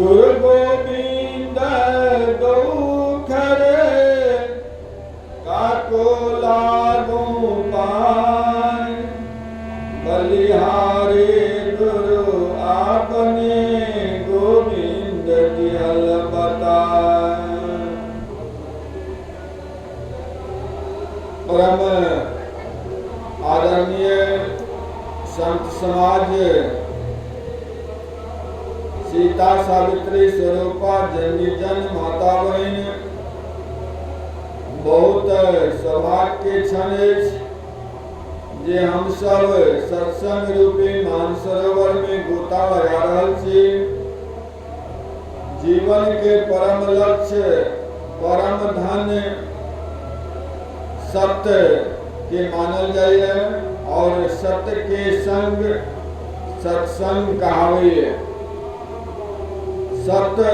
गुरु गोविंद गौखर काको लागू पाए बलिहारे गुरु आपने गोविंद दियल बताए। परम आदरणीय संत समाज सीता सावित्री स्वरूपा जननी जन माता बहन बहुत सौभाग्य के क्षण जे हम सब सत्संग रूपी मानसरोवर में गोता लगा रहल छी। जीवन के परम लक्ष्य परम धन सत्य के मानल जाए और सत्य के संग सत्संग कहावे। सत्य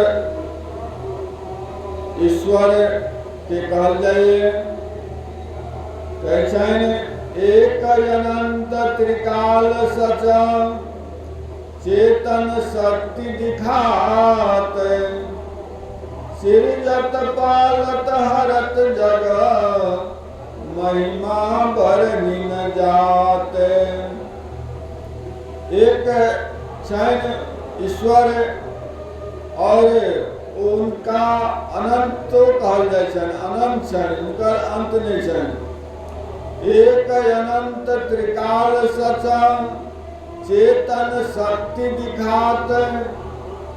ईश्वर के कहल जाए। कहन एक अनंत त्रिकाल सच चेतन शक्ति दिखात सिरजत पालत हरत जग महिमा बरनी न जात। एक क्षण ईश्वर और उनका अनंत तो कहल जाए छन, अनंत छन, उनकर अंत नहीं छन। एक अनंत त्रिकाल सच चेतन शक्ति दिखात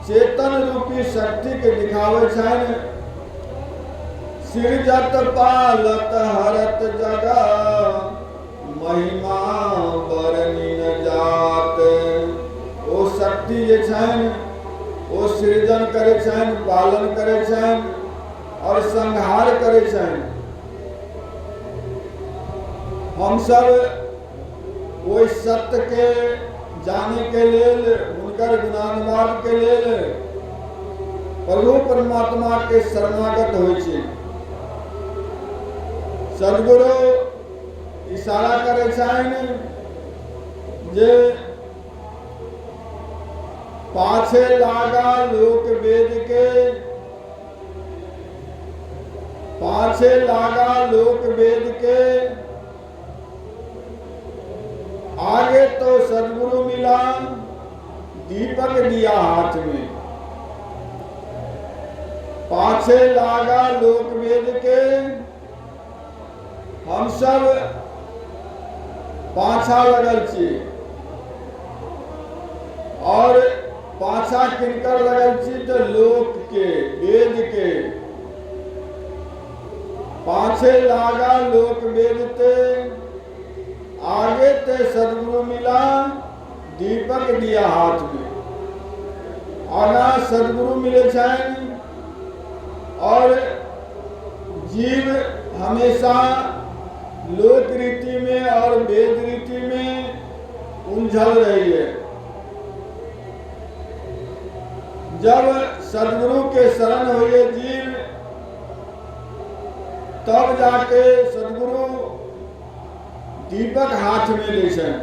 चेतन रूपी शक्ति के दिखावे छन। सिरजत पालत हरत जगा महिमा बरनी न जात। वो शक्ति जे छन वो सृजन करे छन, पालन करे छन और संहार करे छन। हम सब वो सत्य के जाने के लेल उनकर गुणानुवाद के लेल प्रभु परमात्मा के शरणागत होय छी। सदगुरु इशारा करे छन जे पाछे लागा लोक वेद के पाछे लागा लोक वेद के आगे तो सदगुरु मिला दीपक दिया हाथ में। पाछे लागा लोक वेद के हम सब पाछा लगल छी और पाछा किनकर लगल छी तो लोक के वेद के। पाछे लागा लोक वेद ते आगे ते सदगुरु मिला दीपक दिया हाथ में। आगा सदगुरु मिले छन और जीव हमेशा लोक रीति में और वेद रीति में उलझल रही है। जब सदगुरु के शरण हुए जीव तब जाके सदगुरु दीपक हाथ में ले छन।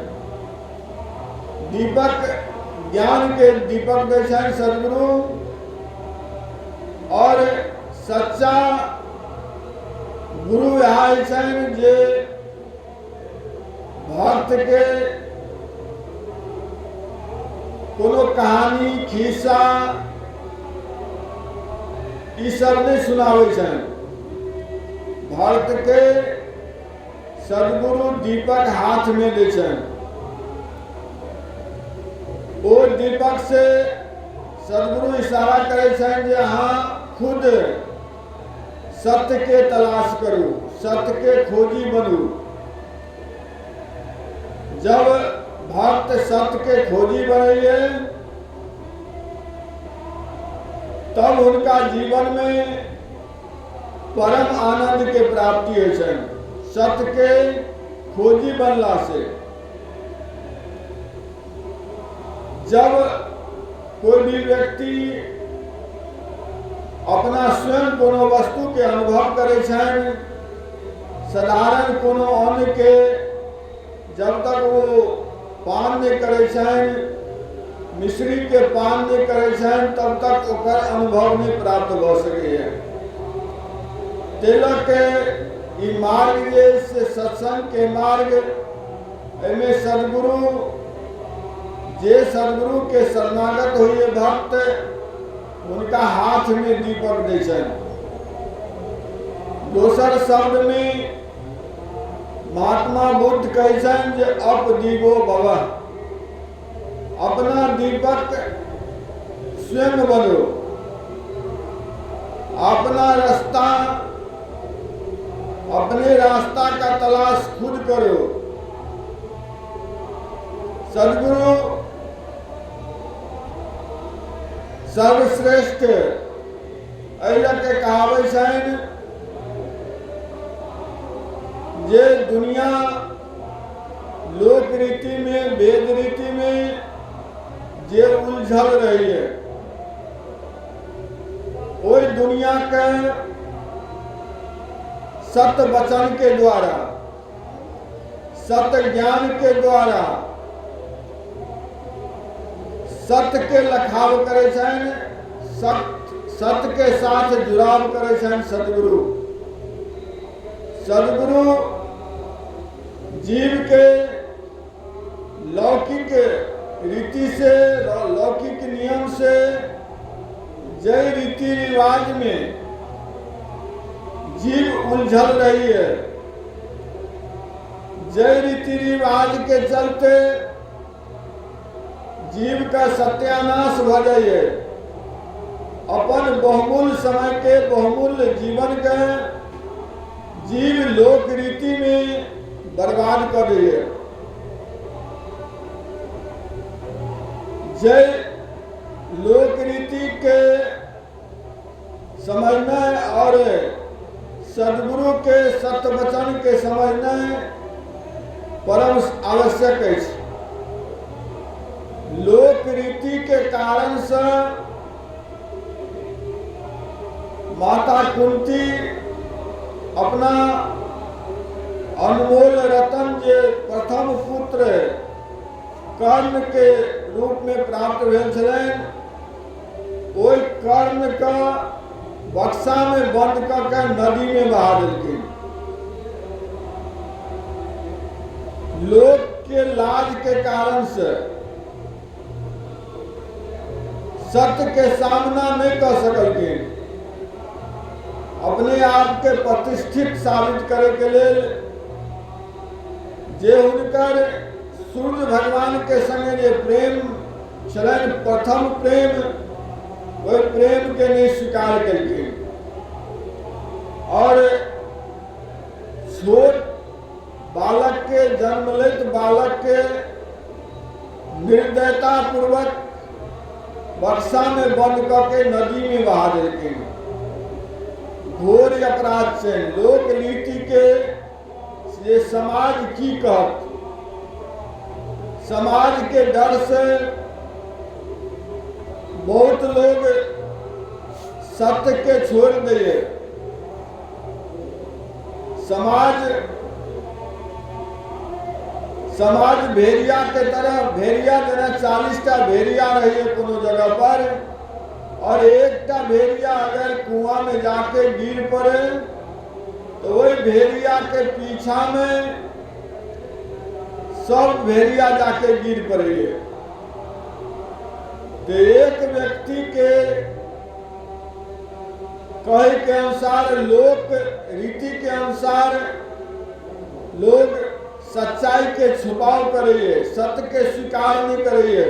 दीपक ज्ञान के दीपक दे छन सदगुरु और सच्चा गुरु यहाँ छन जे भक्त के कोनो कहानी खिस्सा ई सब नहीं सुनावे छन। भक्त के सदगुरु दीपक हाथ में दे छन। वो दीपक से सदगुरु इशारा करे छन जे हाँ खुद सत्य के तलाश करू, सत्य के खोजी बनू। जब भक्त सत्य के खोजी बने तब उनका जीवन में परम आनंद के प्राप्ति हो छन। सत्य के खोजी बनला से जब कोई भी व्यक्ति अपना स्वयं कोनो वस्तु के अनुभव करे छन, साधारण कोनो अन्न के जब तक वो पान नहीं करे छन मिश्री के पान नहीं करे छन तब तक ओकर अनुभव नहीं प्राप्त हो सके है। तिलक के ई मार्ग से सत्संग के मार्ग में सदगुरु जे सदगुरु के शरणागत हुए भक्त उनका हाथ में दीपक दे छन। दोसर शब्द में महात्मा बुद्ध कहे छन जे अप दीपो भव, अपना दीपक स्वयं बनो, अपना रास्ता अपने रास्ता का तलाश खुद करो। सदगुरु सर्वश्रेष्ठ के कहावे छन जे दुनिया लोक रीति में वेद रीति में जे उलझल रही है वही दुनिया के सत्य वचन के द्वारा सत्य ज्ञान के द्वारा सत्य के लखाव करे छन, सत्य के साथ जुड़ाव करे छन सदगुरु। सदगुरु जीव के लौकिक रीति से लौकिक नियम से जय रीति रिवाज में जीव उलझल रही है, जय रीति रिवाज के चलते जीव का सत्यानाश हो जाइए, अपन बहुमूल्य समय के बहुमूल्य जीवन के जीव लोक रीति में बर्बाद कर रही है। जय लोक रीति के समझना और सदगुरु के सत्य वचन के समझना परम आवश्यक है। लोक रीति के कारण से माता कुंती अपना अनमोल रतन जे प्रथम पुत्र कर्ण के रूप में प्राप्त भेल छलैन, ओहि कर्ण का बक्सा में बंद करके नदी में बहा देलखिन। लोक के लाज के कारण से सत्य के सामना नहीं कर सकलखिन। अपने आप के प्रतिष्ठित साबित करे के लिए जे हुनकर सूर्य भगवान के संगे जे प्रेम छलैन प्रथम प्रेम, वही प्रेम के नहीं स्वीकार कलखिन और छोट बालक के जन्म लेत बालक के निर्दयता पूर्वक बक्सा में बंद करके नदी में बहा देलखिन। घोर अपराध से लोक नीति के ये समाज की कहत, समाज के डर से बहुत लोग सत्य के छोड़ दिए। समाज भेड़िया के तरह, भेड़िया जना 40टा भेड़िया रही है कोनो जगह पर, और एकटा भेड़िया अगर कुआं में जाके गिर पड़े तो वही भेड़िया के पीछा में सब भेड़िया जाके गिर पड़े। तो एक व्यक्ति के कहे के अनुसार, लोक रीति के अनुसार लोग सच्चाई के छुपाव करिए, सत्य के स्वीकार नहीं करिए।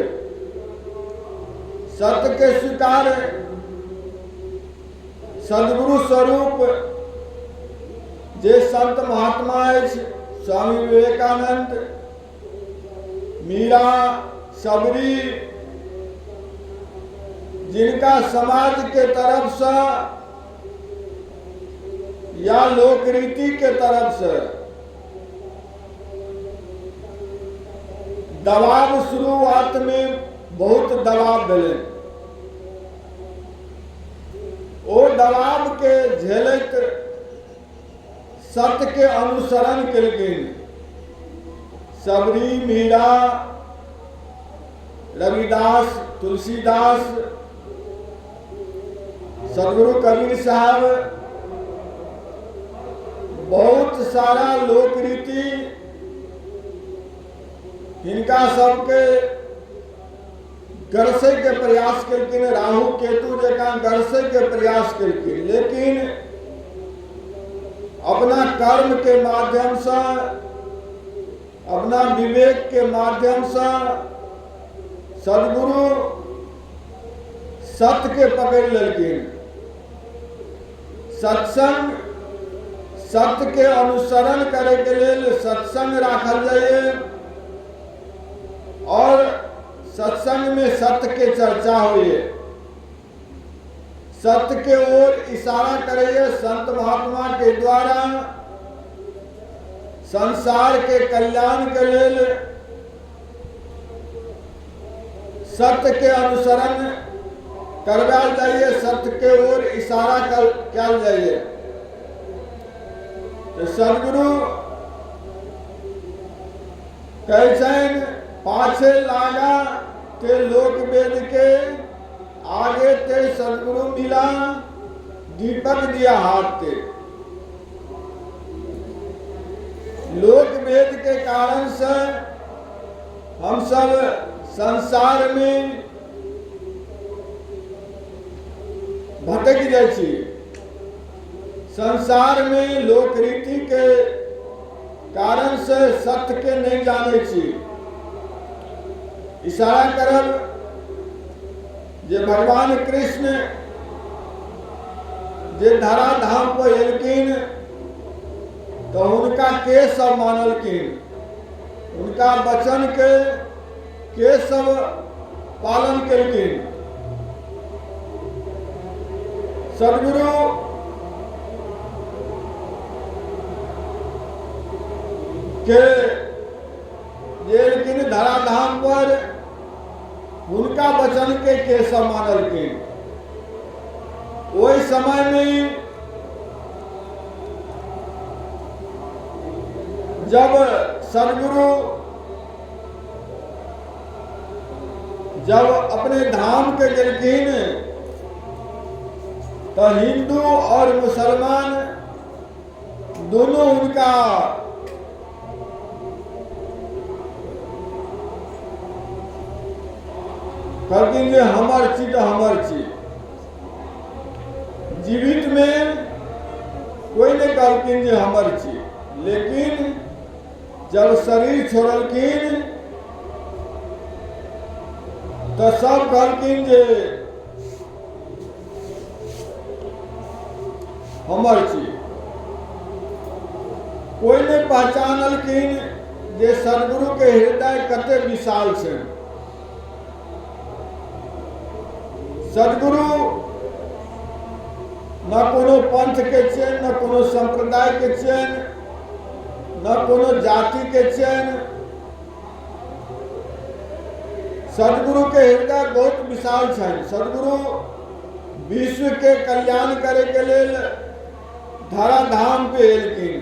सत्य के स्वीकार सदगुरु स्वरूप जे संत महात्मा है, स्वामी विवेकानंद, मीरा, सबरी, जिनका समाज के तरफ से या लोक रीति के तरफ से दबाव शुरुआत में बहुत दबाव मिले, वो दबाव के झेलत सत्य के अनुसरण केलखिन। सबरी, मीरा, रविदास, तुलसीदास, सदगुरु कबीर साहब, बहुत सारा लोक रीति हिनका सबके गरसे के प्रयास केलखिन, राहु केतु जकाँ गरसे के प्रयास केलखिन, लेकिन अपना कर्म के माध्यम से, अपना विवेक के माध्यम से सदगुरु सत्य के पकड़ लेलखिन। सत्संग, सत्य के अनुसरण करे के लिए सत्संग राखल जाइए और सत्संग में सत्य के चर्चा होइए, सत्य के ओर इशारा करिए। संत महात्मा के द्वारा संसार के कल्याण के लिए सत्य के अनुसरण करवाल जाइए, सत्य के ओर इशारा कल जाइए। तो सदगुरु कैसन पाछे लागा ते लोक वेद के, आगे ते सदगुरु मिला दीपक दिया हाथ ते। लोक वेद के कारण से हम सब संसार में भटक जाए छी। संसार में लोक रीति के कारण से सत्य के नहीं जाने छी। इशारा करब जे भगवान कृष्ण जे धरा धाम पर एलखिन तो उनका के सब मानलखिन, उनका वचन के सब पालन केलखिन। सदगुरु के एलखिन धराधाम पर, उनका वचन के सब मानलखिन। ओहि समय में जब सदगुरु जब अपने धाम के गेलखिन तो हिंदू और मुसलमान दोनों उनका कहलखिन जे हमर छी तो हमर छी। जीवित में कोई नहीं कहलखिन जे हमर छी, लेकिन जब शरीर छोड़लखिन तो सब कहलखिन जे हमर छी। कोई नहीं पहचानलखिन जे सदगुरु के हृदय कते विशाल छै। सदगुरु न कोनो पंथ के चैन, न कोनो संप्रदाय के चैन, न कोनो जाति के चैन। सदगुरु के हृदय बहुत विशाल है। सदगुरु विश्व के कल्याण करे के लिए धराधाम पे एलखिन।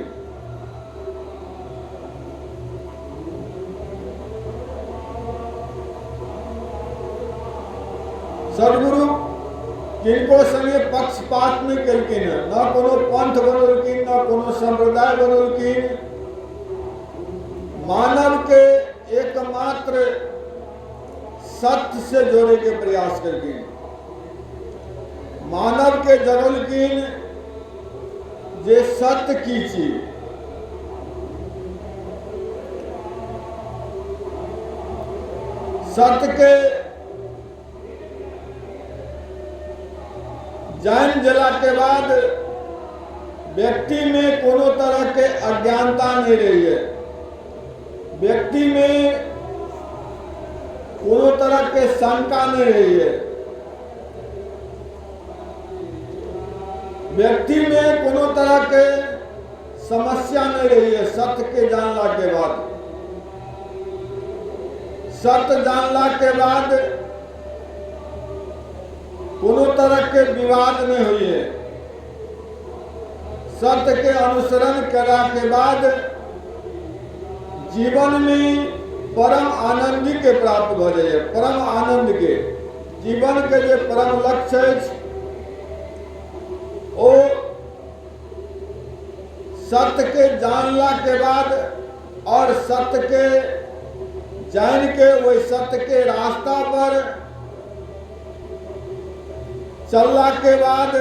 सदगुरु किनको संगे पक्षपात नहीं केलखिन, न कोनो पंथ बनलखिन, न कोनो संप्रदाय बनलखिन। मानव के एकमात्र सत्य से जोड़े के प्रयास केलखिन। मानव के जनलखिन जे सत्य की चीज। सत्य के जान जला के बाद व्यक्ति में कोनो तरह के अज्ञानता नहीं रही है। व्यक्ति में कोनो तरह के शंका नहीं रही है। व्यक्ति में कोनो तरह के समस्या नहीं रही है। सत्य के जानला के बाद, सत्य जानला के बाद कोनो तरह के विवाद नहीं हुई है। सत्य के अनुसरण करा के बाद जीवन में परम आनंदी के प्राप्त भ जाइए। परम आनंद के जीवन के जे परम लक्ष्य अछि ओ सत्य के जानला के बाद और सत्य के जान के वही सत्य के रास्ता पर चलला के बाद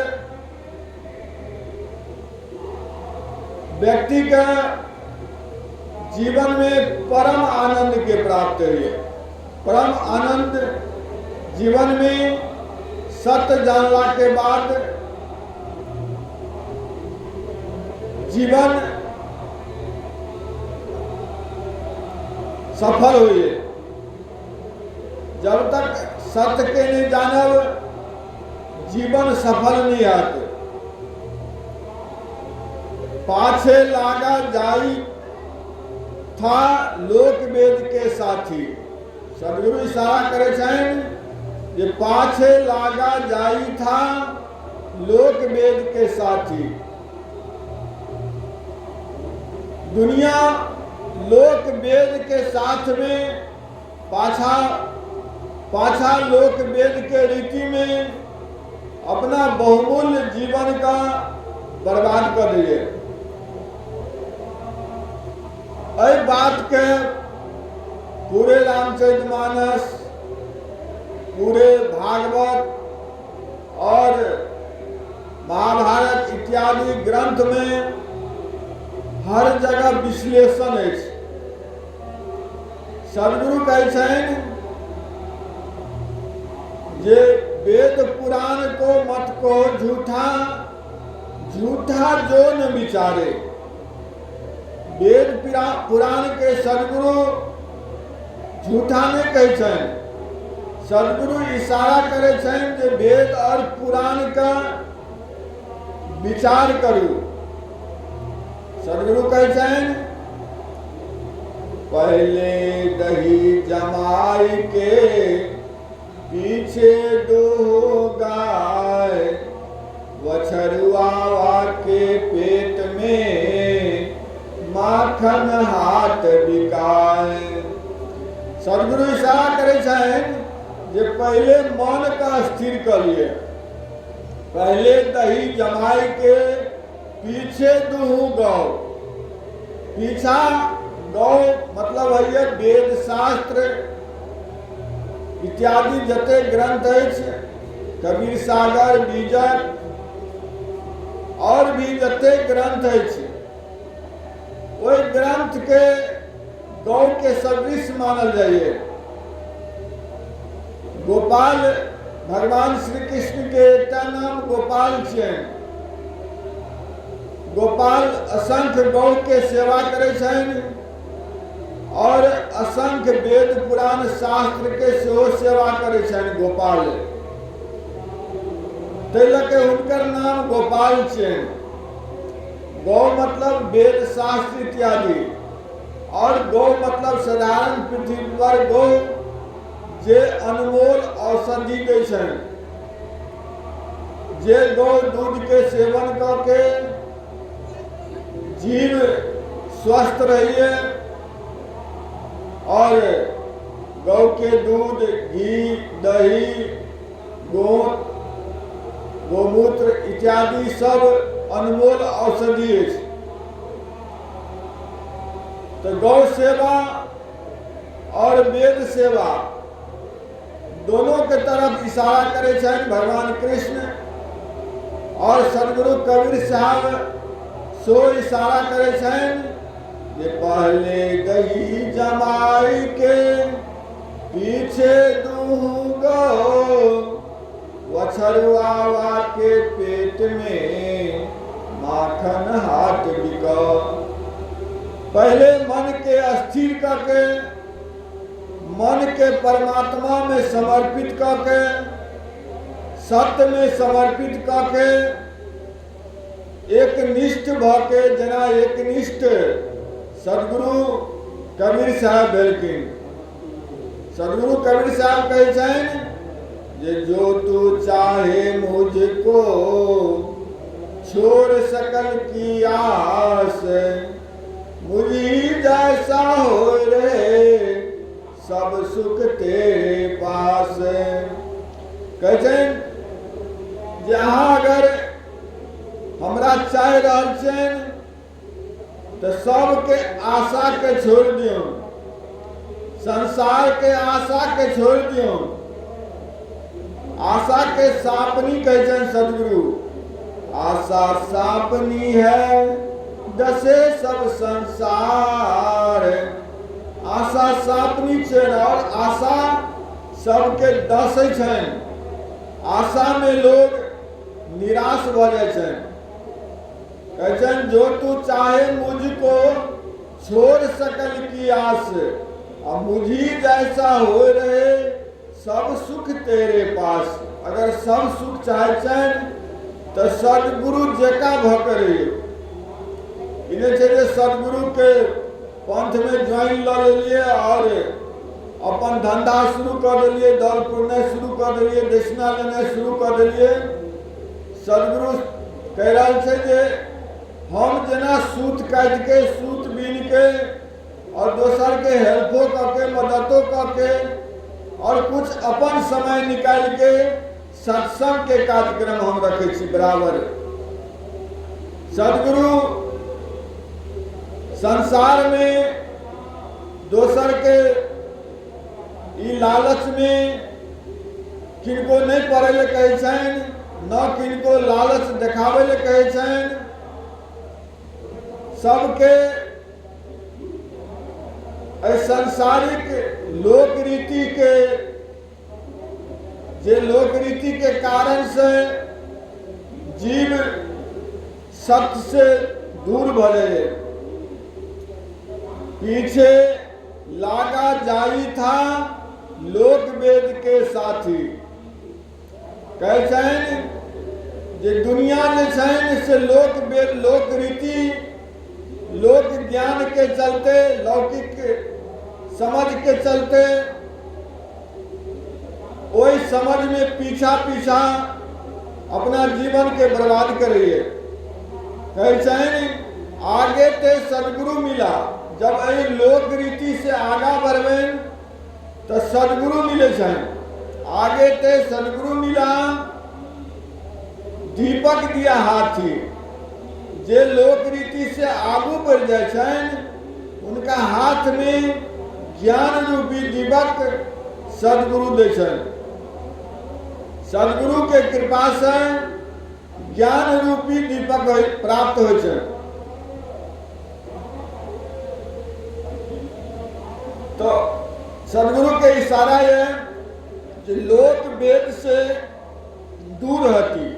व्यक्ति का जीवन में परम आनंद के प्राप्त हुए। परम आनंद जीवन में सत्य जानला के बाद जीवन सफल हुए। जब तक सत्य के नहीं जानब जीवन सफल नहीं आते। पाछे लागा जाई था लोक वेद के साथी। सदगुरु इशारा करे छन जे पाछे लागा जाई था लोक वेद के साथी। दुनिया लोक वेद के साथ में पाछा लोक वेद के रीति में अपना बहुमूल्य जीवन का बर्बाद कर दिए। अई बात के पूरे रामचरितमानस, पूरे भागवत और महाभारत इत्यादि ग्रंथ में हर जगह विश्लेषण है। सदगुरु कहै छन जे वेद पुराण को मत को झूठा, झूठा जो न विचारे। वेद पुराण के सदगुरु झूठा नहीं कहै छन। सदगुरु इशारा करे छन जे वेद और पुराण का विचार करू। सदगुरु कहै छन पहले दही जमाई के पीछे दो गाय, वछरुआ के पेट में माखन हाथ बिकाए। सदगुरु इशारा करे छन जे पहले मन का स्थिर करिए। पहले दही जमाई के पीछे दूहू गौ। पीछा गौ मतलब है वेद शास्त्र इत्यादि जते ग्रंथ अछि, कबीर सागर, बीजक और भी जते ग्रंथ अछि, ओहि ग्रंथ के गौ के सदृश मानल जाइए। गोपाल भगवान श्री कृष्ण के एकटा नाम गोपाल छियनि। गोपाल असंख्य गौ के सेवा करे छनि और असंख्य वेद पुराण शास्त्र के सेहो सेवा करे छनि गोपाल। तै लके हुनकर नाम गोपाल छनि। गौ मतलब वेद शास्त्र इत्यादि और गौ मतलब साधारण पृथ्वी पर गौ जे अनमोल औषधि दै छनि। जे गौ दूध के सेवन करके जीव स्वस्थ रहिए और गौ के दूध, घी, दही, गोमूत्र इत्यादि सब अनमोल औषधि है। तो गौ सेवा और वेद सेवा दोनों के तरफ इशारा करे छन भगवान कृष्ण। और सदगुरु कबीर साहब सो इशारा करे छन जे पहले दही जमाई के पीछे दूहू गौ, वछरुआ के पेट में माखन हाथ बिका। पहले मन के अस्थिर करके, मन के परमात्मा में समर्पित करके, सत्य में समर्पित करके, एक निष्ठ भके जना एक निष्ठ सदगुरु कबीर साहब भेलखिन। सदगुरु कबीर साहब कहै छनि जे जो तू चाहे मुझको छोड़ सकल की आस, मुझी जैसा हो रे सब सुख तेरे पास। कहते जहाँ अगर हमरा चाह रहल छन तो सबके आशा के छोड़ दियो, संसार के आशा के छोड़ दियो। आशा के सापनी कहते सदगुरु, आशा सापनी है दसे सब संसार। आशा सापनी छे और आशा सबके दसे छन। आशा में लोग निराश भ जाए छन। कहते जो तू चाहे मुझको छोड़ सकल की आस, अब मुझी जैसा हो रहे सब सुख तेरे पास। अगर सब सुख चाहे छन तो सदगुरु जेका भकरे इन्हें चाहिए सदगुरु के पंथ में ज्वाइन ल लिए और अपन धंधा शुरू कर दिलिए, दल पुरने शुरू कर दिलिए, दक्षिणा लेने शुरू कर दिलिए। सदगुरु कह रहा छे जे हम जना सूत काट के सूत बीन के और दोसर के हेल्पो करके मददो करके और कुछ अपन समय निकाल के सत्संग के कार्यक्रम हम रखे छी बराबर। सदगुरु संसार में दोसर के ई लालच में किनको नहीं पड़े ले कहे छन, न किनको लालच देखावे ले कहे छन। सबके सांसारिक लोक रीति के जे लोक रीति के कारण से जीव सत्य से दूर भले। पीछे लागा जाई था लोक वेद के साथी। कहे छन जे दुनिया जे छन से लोक वेद लोक रीति लोक ज्ञान के चलते लौकिक समझ के चलते वही समझ में पीछा पीछा अपना जीवन के बर्बाद करिए। कहे छन आगे ते सदगुरु मिला, जब अ लोक रीति से आगा बढ़बेन तो सदगुरु मिले छन। आगे ते सदगुरु मिला दीपक दिया हाथी। जे लोक रीति से आगू बढ़ जाए छन उनका हाथ में ज्ञान रूपी दीपक सदगुरु दे छन। सदगुरु के कृपा से ज्ञान रूपी दीपक प्राप्त हो छन। तो सदगुरु के इशारा है कि लोक वेद से दूर हटी।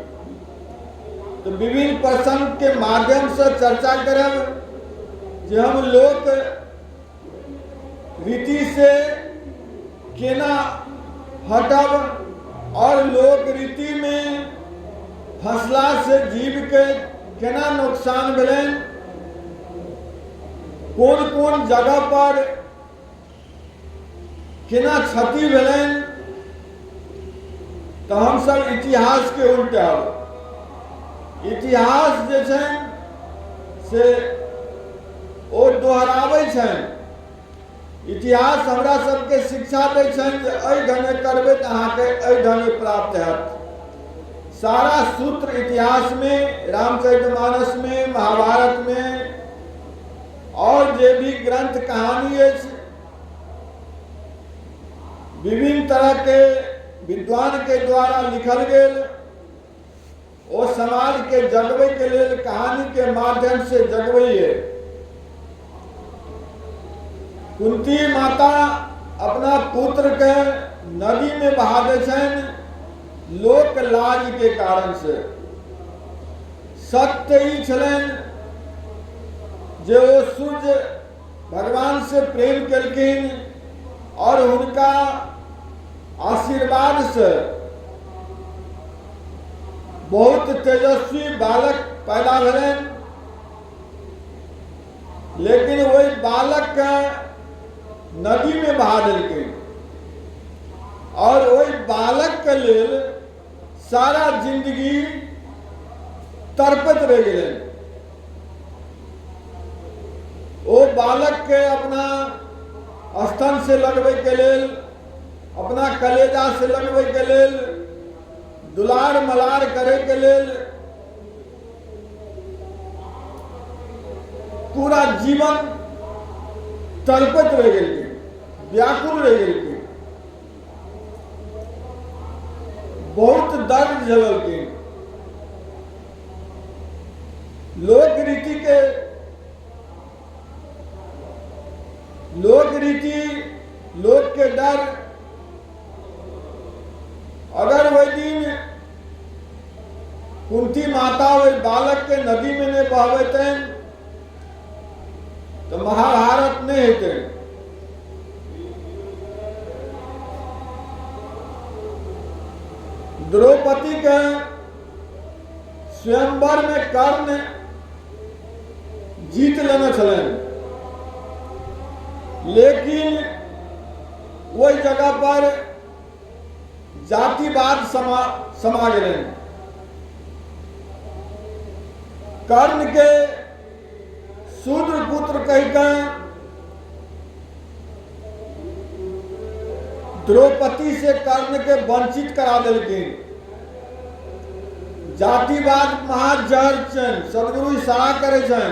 तो विभिन्न प्रसंग के माध्यम से चर्चा करब जे हम लोक रीति से केना हटब और लोक रीति में फंसला से जीव के केना नुकसान भेलन, कौन कौन जगह पर केना क्षति भेलन। तो हम सब इतिहास के उल्टा इतिहास जे छन से ओ दोहराबै छन। इतिहास हमरा सबके शिक्षा दै छन जे एहि ढंगे करबै तऽ अहाँके एहि ढंगे प्राप्त हैत। सारा सूत्र इतिहास में, रामचरितमानस में, महाभारत में और जे भी ग्रंथ कहानी अछि विभिन्न तरह के विद्वान के द्वारा लिखल गेल ओ समाज के जगबै के लेल कहानी के माध्यम से जगबै। कुंती माता अपना पुत्र के नदी में बहा दे छन लोक लाज के कारण से। सत्य ही छलन जे ओ सूर्य भगवान से प्रेम केलखिन और उनका आशीर्वाद से बहुत तेजस्वी बालक पैदा भेलन। लेकिन वही बालक के नदी में बहा देलखिन और वही बालक के लेल सारा जिंदगी तड़पत रह गए। वो बालक के अपना स्तन से लगबे के लेल, अपना कलेजा से लगबे के लेल, दुलार मलार करे के लेल पूरा जीवन तड़पत रह गई, व्याकुल रह गई, बहुत दर्द झेलल के। लोक रीति, लोक के डर, अगर वही दिन कुंती माता वही बालक के नदी में नहीं बहबते तो महाभारत नहीं होते। द्रौपदी के स्वयंवर में कर्ण जीत लेना चले, लेकिन वही जगह पर जातिवाद समा गए। कर्ण के शूद्र पुत्र कहकर द्रौपदी से कर्ण के वंचित करा दिलखिन। जातिवाद महाजहर छन, सदगुरु इशारा करे छन।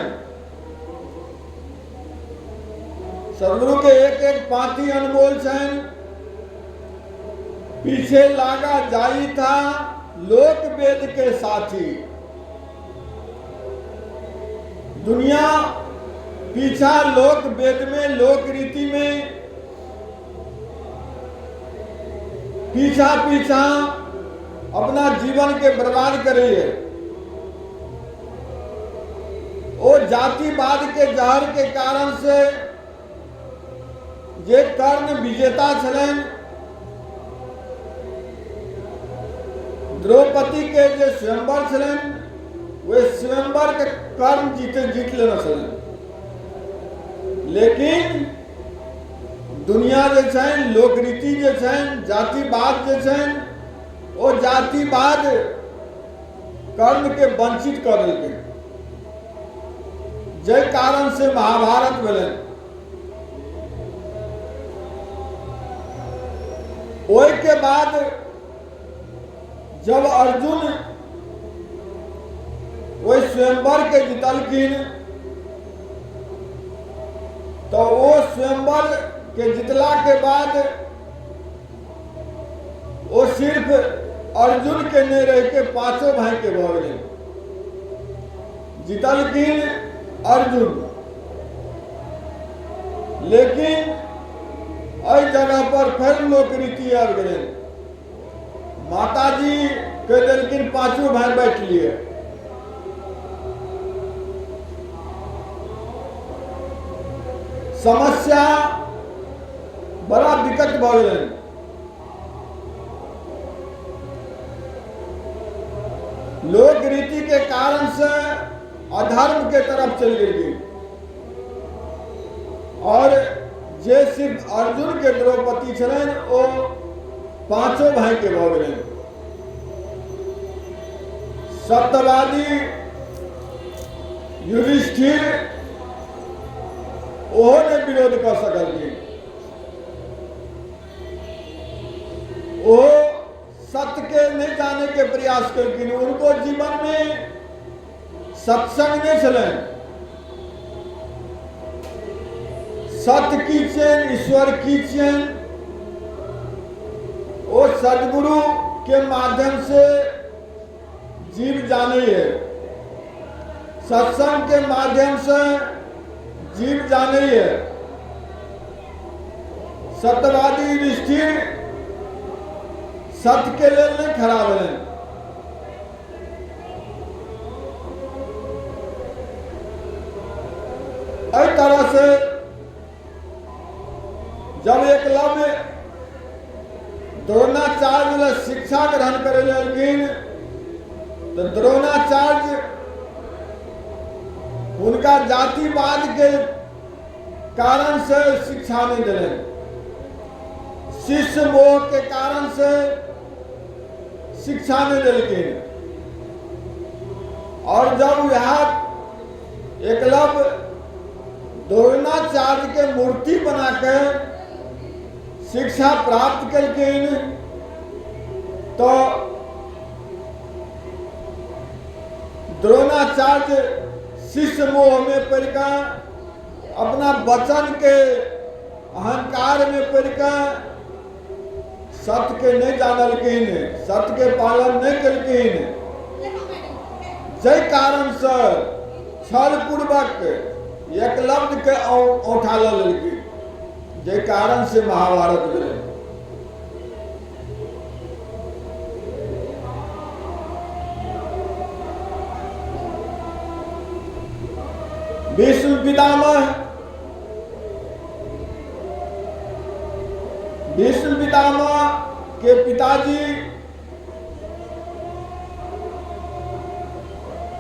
सदगुरु के एक एक पाती अनमोल छन। पीछे लागा जाई था लोक वेद के साथी, दुनिया पीछा लोक वेद में, लोक रीति में पीछा पीछा अपना जीवन के बर्बाद करे। वो जातिवाद के जहर के कारण से जे कर्ण विजेता छलन, द्रौपदी के जे स्वयंवर छलन वे स्वयंवर के कर्ण जीत लेना छलन। लेकिन दुनिया जे छन, लोकरीति जे छन, जातिवाद जे छन, वो जातिवाद कर्ण के वंचित कर देलकै। जय कारण से महाभारत भेलन। ओहि के बाद जब अर्जुन वही स्वयंवर के जीतलखिन तो वो स्वयंवर के जितला के बाद वो सिर्फ अर्जुन के नहीं रह के पांचों भाई के भऽ गेलै। जीतलखिन अर्जुन, लेकिन एहि जगह पर फिर लोक रीति आबि गेलै। माता जी कह देलखिन पांचों भाई बैठ लिए। समस्या बड़ा विकट भऽ गेलै। लोक रीति के कारण से अधर्म के तरफ चल गई और जे सिर्फ अर्जुन के द्रौपदी छलन ओ पांचों भाई के भऽ गेलै। सत्यवादी युधिष्ठिर ओहो ने विरोध कर सकलखिन। वो सत्य के नहीं जाने के प्रयास करकिन। उनको जीवन में सत्संग नहीं छलन। सत्य की चैन, ईश्वर की चैन वो सदगुरु के माध्यम से जीव जाने है। सत्संग के माध्यम से जीव जाने है। सत्यवादी युधिष्ठिर सत्य के लिए नहीं खड़ा बने। इस तरह से जब एकलव्य द्रोणाचार्य शिक्षा ग्रहण करे लगिन तो द्रोणाचार्य उनका जातिवाद के कारण से शिक्षा नहीं दिले। शिष्य मोह के कारण से शिक्षा नहीं दिलखिन। और जब यहाँ एकलव्य द्रोणाचार्य के मूर्ति बना के शिक्षा प्राप्त कलखिन तो द्रोणाचार्य शिष्य मोह में पड़कर अपना वचन के अहंकार में पड़कर सत्य के नहीं जानलखिन, सत्य के पालन नहीं कलखिन। जय कारण से छल पूर्वक एकलव्य के औठा लेलखिन, जय कारण से महाभारत भेल। भीष्म पितामह के पिताजी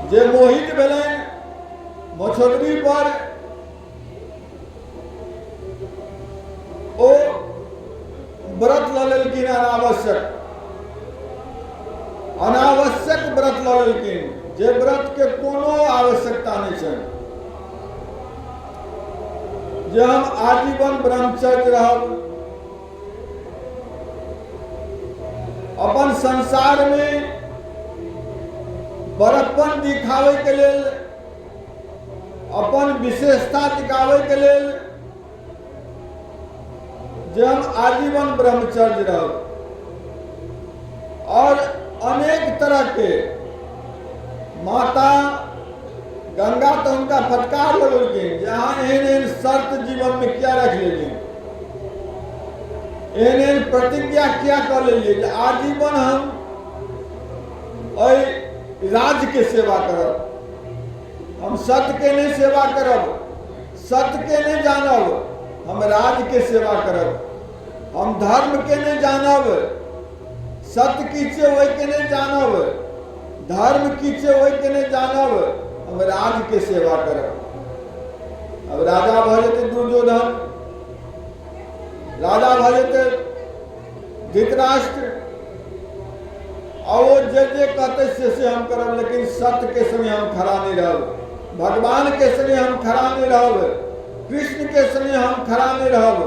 जे मोहित भेलन मछोदरी पर, ओ व्रत ल लेलखिन अनावश्यक व्रत ल लेलखिन, जे व्रत के कोनो आवश्यकता नहीं छै। जे हम आजीवन ब्रह्मचर्य रहब, अपन संसार में बड़प्पन दिखावे के लेल, अपन विशेषता दिखावे के लेल जे हम आजीवन ब्रह्मचर्य रहब। और अनेक तरह के माता गंगा तो उनका फटकार लगलखिन, जहाँ एहन शर्त जीवन में क्या रख लेलिन, एहन प्रतिज्ञा क्या कर लेलिए आजीवन हम राज्य के सेवा करब, हम सत्य के नहीं सेवा करब, सत्य के नहीं जानब, हम राज्य के सेवा करब। हम धर्म के नहीं जानब, सत्य की छे वही के नहीं जानब, धर्म की छे वही के नहीं जानब, हम राज्य के सेवा करब। अब राजा भ जेते दुर्योधन, राजा भ जेते धृतराष्ट्र, और वो जे कहते से हम करब, लेकिन सत्य के संगे हम खड़ा नहीं रहब, भगवान के संगे हम खड़ा नहीं रहब, कृष्ण के संगे हम खड़ा नहीं रहब।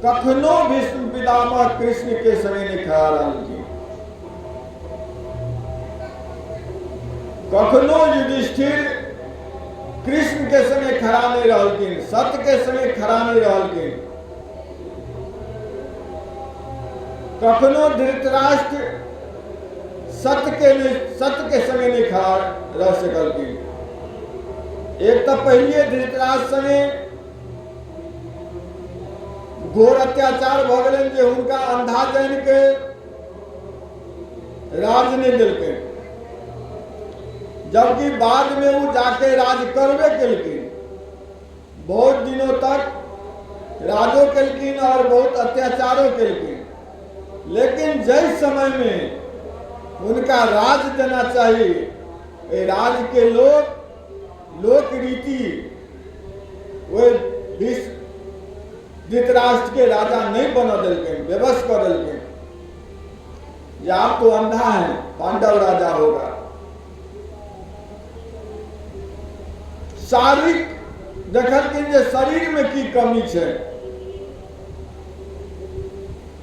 कखनो भीष्म पितामह कृष्ण के संगे नहीं खड़ा रहलखिन, कखनो युधिष्ठिर कृष्ण के संगे खड़ा नहीं रहलखिन, सत्य के संगे खड़ा नहीं रहलखिन। कखनो धृतराष्ट्र सत्य के संगे नहीं खड़ा रह सकलखिन। एक तो पहले धृतराष्ट्र संगे घोर अत्याचार भ गेलन, जे हुनका अंधा जान के राज नहीं दिलखिन, जबकि बाद में वो जाके राज करबे केलखिन। बहुत दिनों तक राजो केलखिन और बहुत अत्याचारो केलखिन, लेकिन जय समय में उनका राज देना चाहिए, राज के लोक रीति वो धृतराष्ट्र के राजा नहीं बना दिलखिन, विवश कर दिलखिन। या आप तो अंधा है, पांडव राजा होगा। शारीरिक देखलखिन जे शरीर में की कमी है,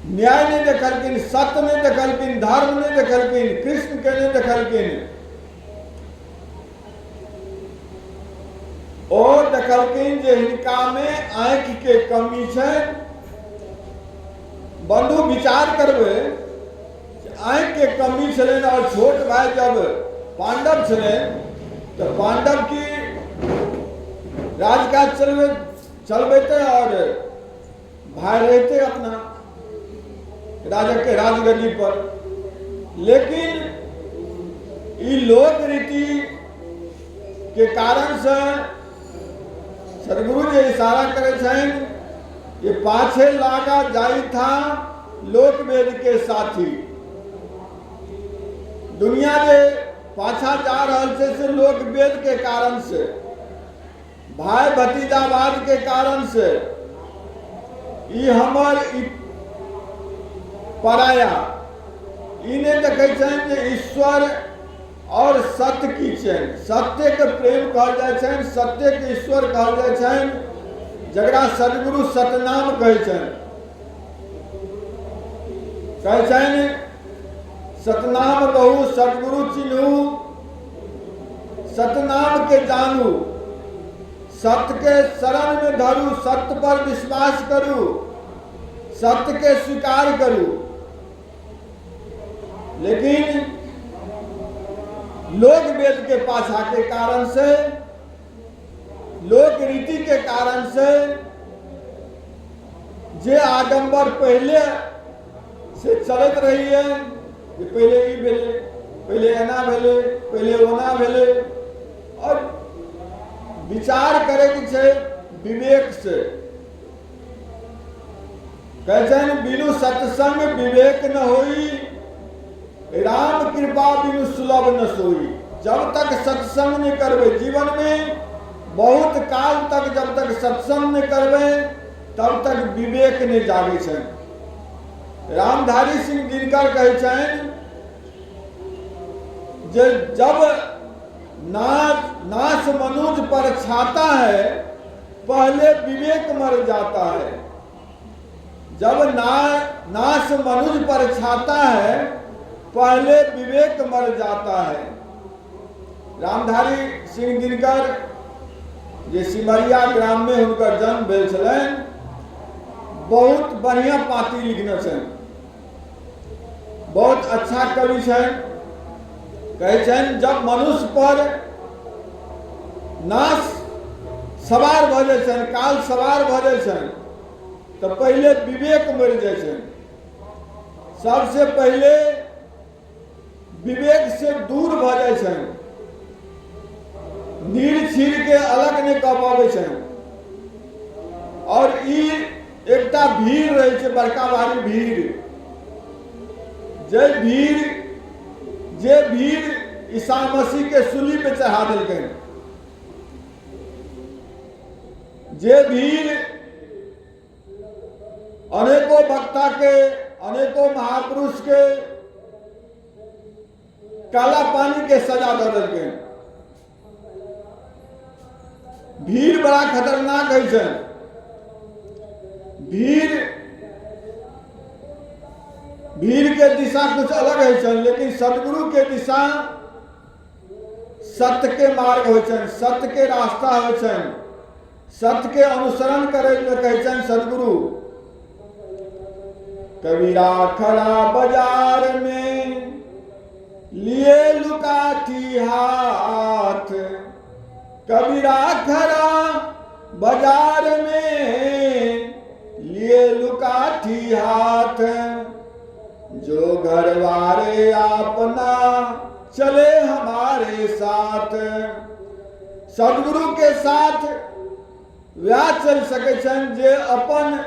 न्याय नहीं देखलखिन, सत्य नहीं देखलखिन, धर्म नहीं देखलखिन, कृष्ण के नहीं देखलखिन, और देखलखिन जे हिनका में आंख के कमी है। बंधु विचार करबे, आंख के कमी छलन, और छोट भाई जब पांडव छलन तो पांडव की राजकाज चलबेते और भाई रहते अपना राजा के राजगद्दी पर। लेकिन ये लोक रीति के कारण से सदगुरु जी इशारा करे छन, ये पाछे लागा जाई था लोक वेद के साथी। दुनिया जे पाछा जा रहल छे से लोक वेद के कारण से, भाई भतीजावाद के कारण से, ये हमर पराया इन्हें देखे छन जे ईश्वर और सत्य की छन, सत्य के प्रेम कहल जाय छन, सत्य के ईश्वर कहल जाय छन, जकरा सदगुरु सतनाम कहे छन। कहै छनि सतनाम कहू सतगुरु चिन्हू, सतनाम के जानू, सत्य के शरण में धरू, सत्य पर विश्वास करू, सत्य के स्वीकार करू। लेकिन लोक वेद के पाछा के कारण से, लोक रीति के कारण से जे आडंबर पहले से चलत रही है कि पहले ई भेले, पहले एना भेले, पहले ओना भेले, और विचार करे के छै विवेक से। कहै छनि बिनु सत्संग विवेक न होई, राम कृपा बिनु सुलभ न सोई। जब तक सत्संग नहीं करबे जीवन में, बहुत काल तक जब तक सत्संग नहीं करबे तब तक विवेक नहीं जागे छनि। रामधारी सिंह दिनकर कहै छनि जे जब नाश मनुज पर छाता है पहले विवेक मर जाता है। जब नाश मनुज पर छाता है पहले विवेक मर जाता है। रामधारी सिंह दिनकर जे सिमरिया ग्राम में हुनकर जन्म भेल छलनि, बहुत बढ़िया पाँति लिखने छनि, बहुत अच्छा कवि छनि। कहै छनि जब मनुष्य पर नाश सवार भऽ जाइ छनि, काल सवार भऽ जाइ छनि, तऽ पहिले विवेक मरि जाइ छनि। सबसे पहिले विवेक से दूर भऽ जाइ छनि, नीर छीर के अलग नहीं कऽ पाबै छनि। और ई एकटा भीड़ रहै छै, बड़का भारी भीड़, जे भीड़ ईसा मसीह के सूली पे चढ़ा देलकनि, जे भीड़ अनेकों भक्ता के, अनेकों महापुरुष के काला पानी के सजा दऽ देलकनि। भीड़ बड़ा खतरनाक है छनि। भीड़ के दिशा कुछ अलग है छनि, लेकिन सदगुरु के दिशा सत्य के मार्ग हो छनि, सत्य के रास्ता हो छनि, सत्य के अनुसरण करे ले कहै छनि सदगुरु। कबीरा खड़ा बाजार में लिए लुकाठी हाथ, कबीरा खड़ा बाजार में लिए लुकाठी हाथ, जो घर वारे अपना चले हमारे साथ। सदगुरु के साथ वह चल सके छन जे अपन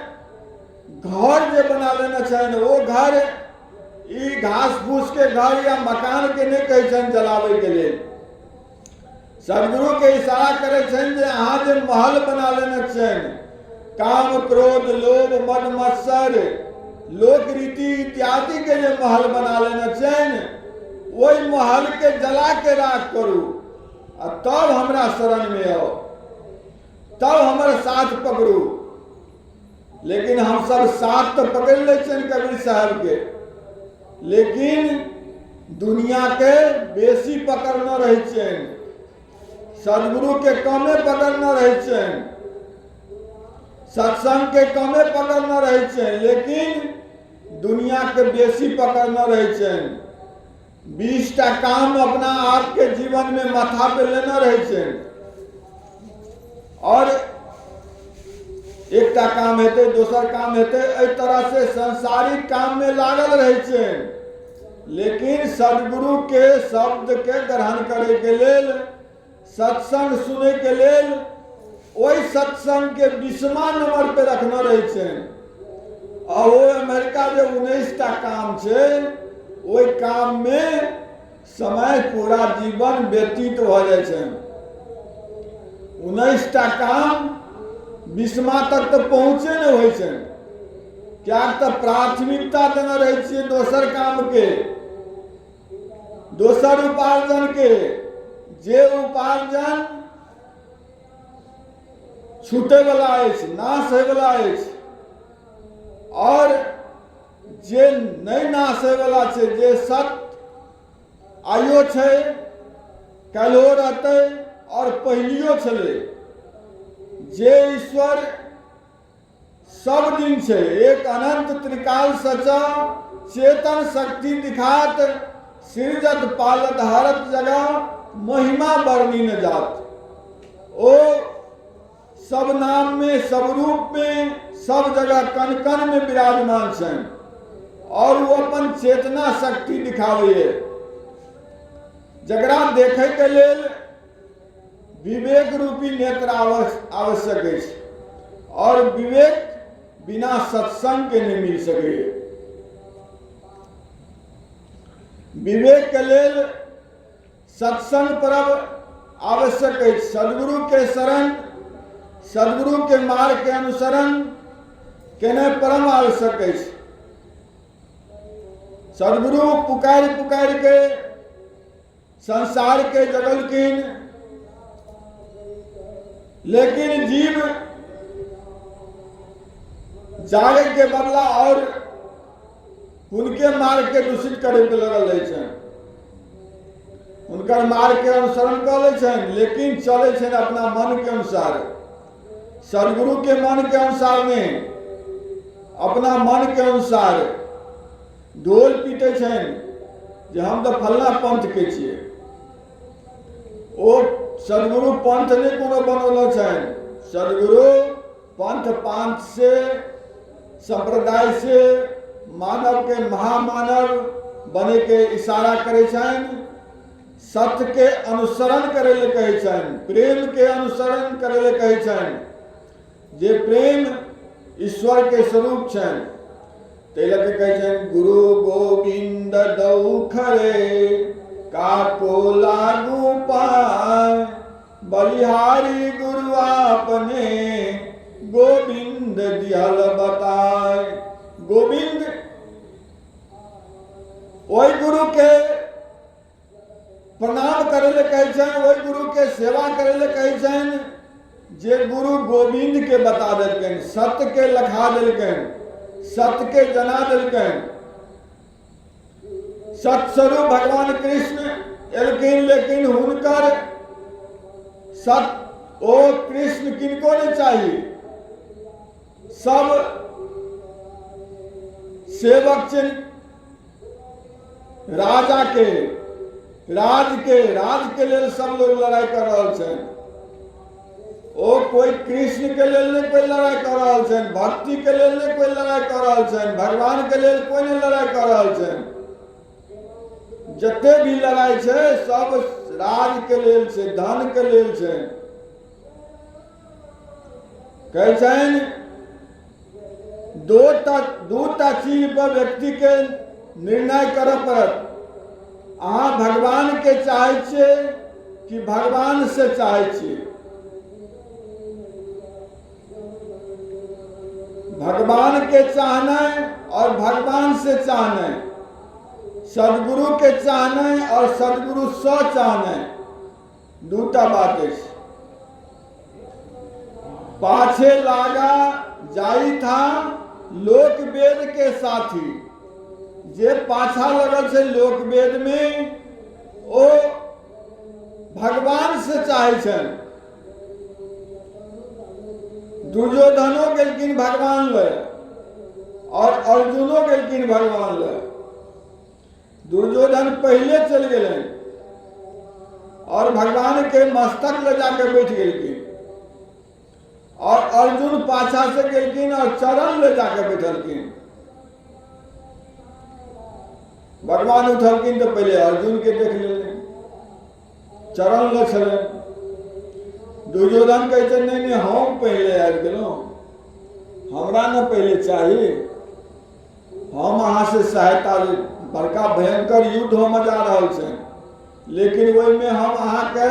घर जे बना लेना छन, वो घर ई घास फूस के घर या मकान के नहीं कहे छन जलावे के लिए। सदगुरु के इशारा करे छन जे अहाँ जे महल बना लेना छन, काम क्रोध लोभ मद मत्सर लोक रीति इत्यादि के जे महल बना लेना छन, वही महल के जला के राख करू, और तब हमरा शरण में आओ, तब हमारे साथ पकड़ू। लेकिन हम सब साथ तो पकड़ ले छन कबीर साहब के, लेकिन दुनिया के बेसी पकड़ न रहे छन, सदगुरु के कमे पकड़ न रहे छन, सत्संग के कमे पकड़ न रहे छन, लेकिन दुनिया के बेसी पकड़ न रहे छन। 20टा काम अपना आप के जीवन में माथा पे लेना रहे छन, और एकटा काम हेतै दोसर काम हेतै, एहि तरह से संसारिक काम में लागल रहे छन। लेकिन सदगुरु के शब्द के ग्रहण करे के लेल, सत्संग सुने के लेल, वही सत्संग के 20वां नंबर पे रखना रहे छन। और वो अमेरिका जो 19टा काम छे, वही काम में समय पूरा जीवन व्यतीत हो जाए छन। 19टा काम 20वां तक तो पहुंचे न हो छन, क्या तो प्राथमिकता देना रहे छे दोसर काम के, दोसर उपार्जन के, जे उपार्जन छूटे वाला अछि, नाश होय वाला अछि, और जे नहीं नाशे वाला छै, जे सत्य आइयो छै, काल्हियो रहतै और पहिलियो छलै, जे ईश्वर सब दिन छै, एक अनंत त्रिकाल सचा चेतन शक्ति दिखात, सृजत पालत हरत जगह महिमा वर्णी न जात। ओ सब नाम में, सब रूप में, सब जगह कण कण में विराजमान छनि और वो अपन चेतना शक्ति दिखावे, जकरा देखे के लेल विवेक रूपी नेत्र आवश्यक है और विवेक बिना सत्संग के नहीं मिल सके। विवेक के लेल सत्संग परब आवश्यक है। सदगुरु के शरण, सदगुरु के मार्ग के अनुसरण केने परम आवश्यक है। सदगुरु पुकार पुकार के संसार के जगलकिन, लेकिन जीव जागे के बदला और उनके मार्ग के दूषित करे के लगल रहे छन, उनकर मार्ग के अनुसरण कर ले छन, लेकिन चले छन अपना मन के अनुसार। सदगुरु के मन के अनुसार नहीं, अपना मन के अनुसार ढोल पीटे छन जे हम तो फलना पंथ के छिए। ओ सदगुरु पंथ नहीं कोनो बनौल छन। सदगुरु पंथ पांथ से, संप्रदाय से मानव के महामानव बने के इशारा करे छन। सत्य के अनुसरण करे ले कहे छन, प्रेम के अनुसरण करे ले कहे छन, जे प्रेम ईश्वर के स्वरूप छन। तेल के कहे छन गुरु गोविंद दऊ खरे, काको लागू पाए, बलिहारी गुरु आपने, गोविंद दिहल बताए। गोविंद वही गुरु के प्रणाम करे ले कहे छन, वही गुरु के सेवा करे ले कहे छन, जे गुरु गोविंद के बता देलकन, सत्य के लखा देलकन, सत्य के जना देलकन। सत्स्वरूप भगवान कृष्ण एलकिन, लेकिन हुनकर सत्य ओ कृष्ण किनको नहीं चाहिए। सब सेवक छिन राजा के, राज के लेल सब लोग लड़ाई कर रहा छन। ओ कोई कृष्ण के लेल नहीं कोई लड़ाई कर रहा छन, भक्ति के लेल नहीं कोई लड़ाई कर रहा छन, भगवान के लेल कोई नहीं लड़ाई कर रहा छन। जते भी लड़ाई है सब राज के लेल से, धन के लेल से। कहे छन दो टा चीज पर व्यक्ति के निर्णय करे पड़त। अहाँ भगवान के चाहे छिए कि भगवान से चाहे छिए। भगवान के चाहना और भगवान से चाहना, सदगुरु के चाहना और सदगुरु से चाहना दूटा बात है। पाछे लागा जाई था लोक वेद के साथी, जे पाछा लगल से लोक वेद में ओ भगवान से चाहे छन। दुर्योधनो गेलकिन भगवान ले और अर्जुनो गेलकिन भगवान ले। दुर्योधन पहले चल गए और भगवान के मस्तक ले जाकर बैठ गेलकिन, और अर्जुन पाछा से गेलकिन और चरण ले जाकर बैठलकिन। भगवान उठलकिन तो पहले अर्जुन के देख लेले, चरण ले चले। दुर्योधन कहते नहीं हम पहले आबि गेलहुँ, हमरा न पहले चाहिए, हम अहाँ से सहायता। बड़का भयंकर युद्ध होमे जा रहा है, लेकिन वही में हम अहाँ के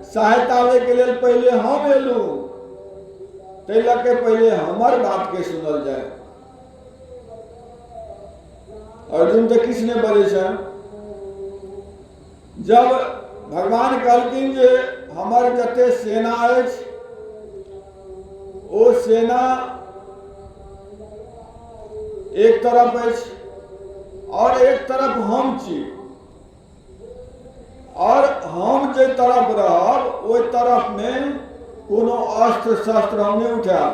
सहायता ले के लिए पहले हम एलू, ते लके पहले हमार बात के सुनल जाए। अर्जुन तो किसने बोले छन, जब भगवान कहलकिन जे हमार जते सेना अछि ओ सेना एक तरफ अछि और एक तरफ हम छी, और हम जे तरफ रहब ओहि तरफ में कोनो अस्त्र शस्त्र हम नहीं उठायब,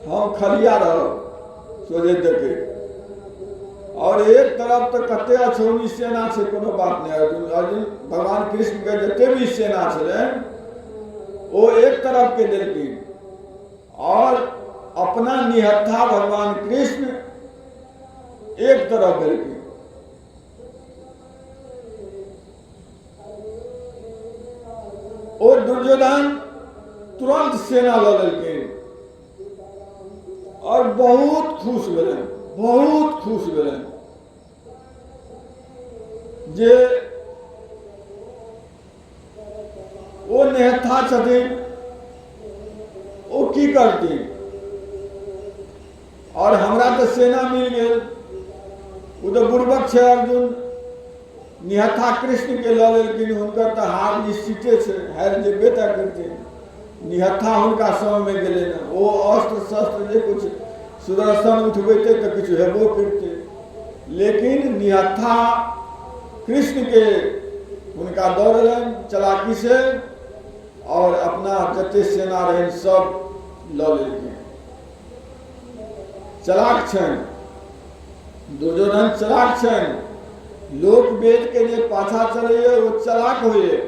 हम खलिया रहब सोझे देखे। और एक तरफ तो कते अछौनी सेना छै, कोनो बात नहीं। अर्जुन भगवान कृष्ण के जते भी सेना छलनि वो एक तरफ के देलखिन, और अपना निहत्था भगवान कृष्ण एक तरफ देलखिन। और दुर्योधन तुरंत सेना लऽ लेलखिन और बहुत खुश भेलनि, बहुत खुश भेलनि जे ओ निहत्था छथिन, ओ की करथिन, और हमरा तो सेना मिल गेल। ओ तो बुर्बक छै अर्जुन, निहत्था कृष्ण के लऽ लेलखिन, हुनकर तो हार निश्चिते छै, हारि जेबे टा करथिन। निहत्था हुनका समय में गेलै न, ओ अस्त्र शस्त्र जे कुछ सुदर्शन उठबैते तो कुछ हेबो करते, लेकिन निहत्था कृष्ण के हुनका दऽ देलनि चालाकी से, और अपना जते सेना रहनि सब लऽ लेलखिन। चलाक छनि दुर्योधन, चलाक छनि। लोक वेद के जे पाछा चलैए वो चलाक होइए,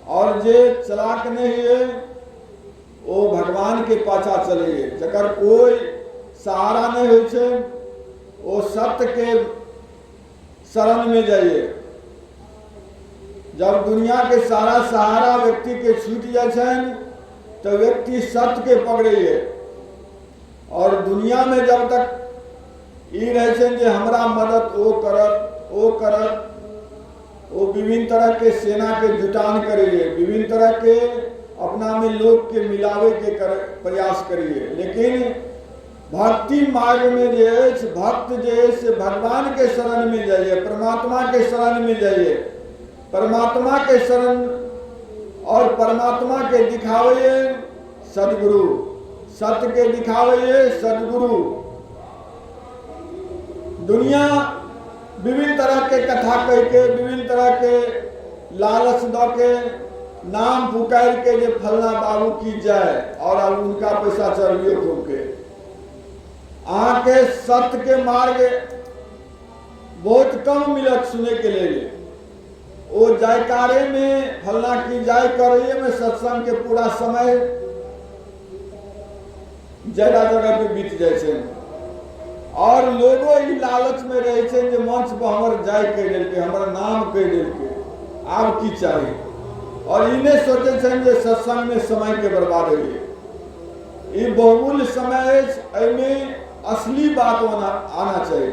और जे चलाक नहीं है वो भगवान के पाछा चलैए। जकर कोई सहारा नहीं होइ छै वो सत्य के शरण में जाइए। जब दुनिया के सारा सहारा व्यक्ति के छूट जाइ छनि तो व्यक्ति सत्य के पकड़ैए। और दुनिया में जब तक ई रहै छै जे हमरा मदद ओ करत, ओ करत, वो विभिन्न तरह के सेना के जुटान करिए, विभिन्न तरह के अपना में लोग के मिलावे के प्रयास करिए। लेकिन भक्ति मार्ग में जे अछि, भक्त जे है से भगवान के शरण में जाइए, परमात्मा के शरण में जाइए, परमात्मा के शरण, और परमात्मा के दिखावे सदगुरु, सत्य के दिखावे सदगुरु। दुनिया विभिन्न तरह के कथा कह के, विभिन्न तरह के लालच द के, नाम पुकार के जे फलना बाबू की जाए, और अब उनका पैसा चढ़िए खूब के। अहाँ के सत्य के मार्ग बहुत कम मिलत सुने के लिए। वो जायकारे में फलना की जाय करिए में सत्संग के पूरा समय जगह जगह पे बीत जाए छे, और लोगों ई लालच में रहे छे जे मंच पर हमर जाय कह देलके, हमर नाम कह देलके, आब की चाहिए। और इन्हें सोचे छे जे सत्संग में समय के बर्बाद होइए। ई बहुमूल्य समय है, असली बात आना चाहिए,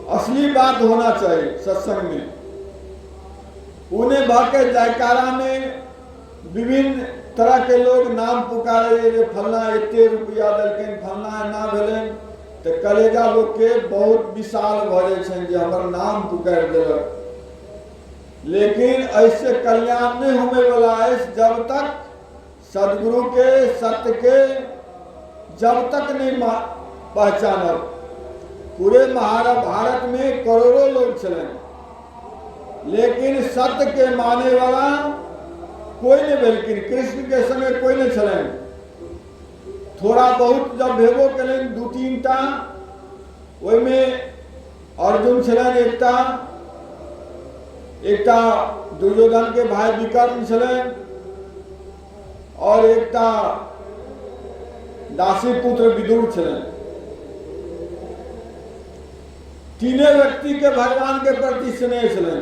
असली बात होना चाहिए सत्संग में। उन्हें भाके जयकारा में विभिन्न तरह के लोग नाम पुकारे जे फलना एते रुपया देलखिन, फलना एना भेलन, तो कलेजा लोग के बहुत विशाल भ जाय छनि जे हमर नाम पुकार देलक। लेकिन ऐसे कल्याण नहीं होने वाला है जब तक सदगुरु के, सत्य के जब तक नहीं पहचानब। पूरे महाभारत में करोड़ों लोग चले, लेकिन सत्य के माने वाला कोई नहीं भेलखिन। कृष्ण के संगे कोई नहीं चले। थोड़ा बहुत जब भेबो कलन दू तीन टा, अर्जुन छलन एकटा दुर्योधन के भाई विकर्ण छलन, और एकटा दासी पुत्र विदुर छलन। तीनों व्यक्ति के भगवान के प्रति स्नेह छलन,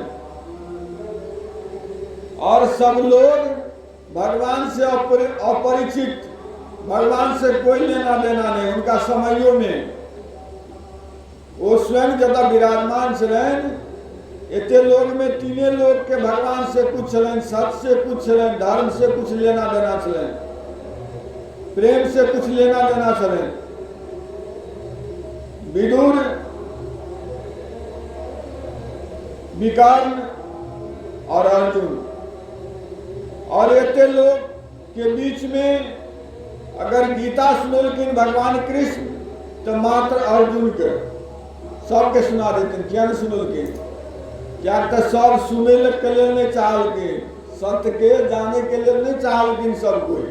और सब लोग भगवान से अपरिचित, भगवान से कोई लेना देना नहीं उनका समयों में। वो स्वयं जब विराजमान छलन, इतने लोग में तीनों लोग के भगवान से कुछ छलन, सत्य से कुछ छलन, धर्म से कुछ लेना देना छलन, प्रेम से कुछ लेना देना छलन। विदुर, विकर्ण और अर्जुन, और इतने लोग के बीच में अगर गीता सुनलखिन भगवान कृष्ण तो मात्र अर्जुन के सबके सुना देते। क्या नहीं सुनल के? क्या तो सब सुने के लिए नहीं चाहल के, सत्य के जाने के लिए नहीं चाहल कि सब कोई।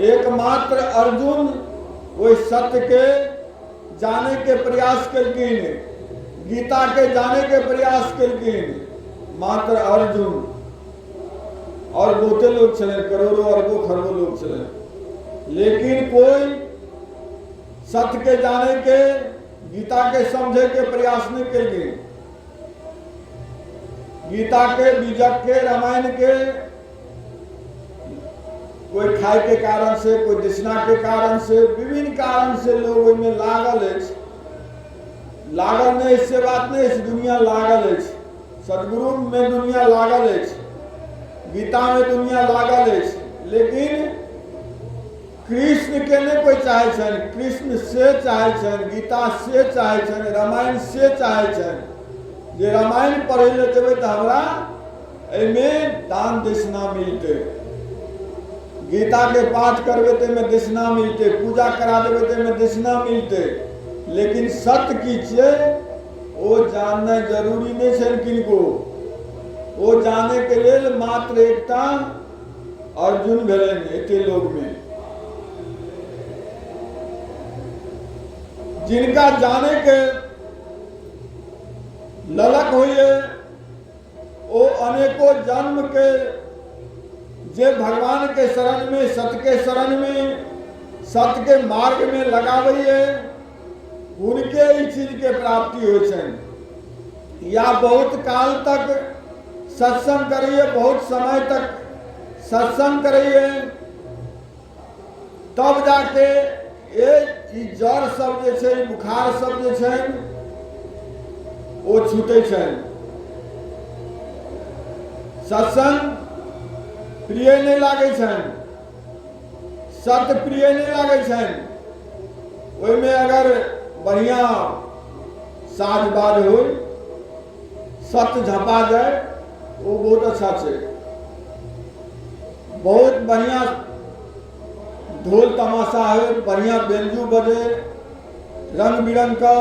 एकमात्र अर्जुन वही सत्य के जाने के प्रयास करकिन, गीता के जाने के प्रयास करकिन, मात्र अर्जुन। और बहुते लोग चले, करोड़ों अरबों खरबों लोग चले, लेकिन कोई सत्य के जाने के, गीता के समझे के प्रयास नहीं करके। गीता के, बीजक के, रामायण के कोई खाए के कारण से, कोई दिशना के कारण से, विभिन्न कारण से लोग में लागल है। लागल नहीं, इससे बात नहीं, इस दुनिया लागल है। सदगुरु में दुनिया लागल है, गीता में दुनिया लागल है, लेकिन कृष्ण के नहीं कोई चाहे छन। कृष्ण से चाहे छन, गीता से चाहे छन, रामायण से चाहे छन। जे रामायण पढ़े ले जेबे तो हमरा एमे दान दक्षिणा मिलते, गीता के पाठ करबे तो में दक्षिणा मिलते, पूजा करा देबे तो में दक्षिणा मिलते। लेकिन सत्य की छे वो जानना जरूरी नहीं है किनको। वो जाने के लिए मात्र एकटा अर्जुन भेलन एते लोग में, जिनका जाने के ललक होइए, वो अनेकों जन्म के जे भगवान के शरण में, सत्य के शरण में, सत्य के मार्ग में लगावैये, उनके इस चीज के प्राप्ति हो छन। या बहुत काल तक सत्संग करिए, बहुत समय तक सत्संग करिए, तब जाके ये जड़ सब जे छै, बुखार सब जे छै वो छूटे छन। सत्संग प्रिय नहीं लागे छन, सत्य प्रिय नहीं लागे छन। ओइमे अगर बढ़िया साज बाज हो, सत्य झपा जाए, वो बहुत अच्छा छे। बहुत बढ़िया ढोल तमाशा है, बढ़िया बेंजू बजे, रंग बिरंग का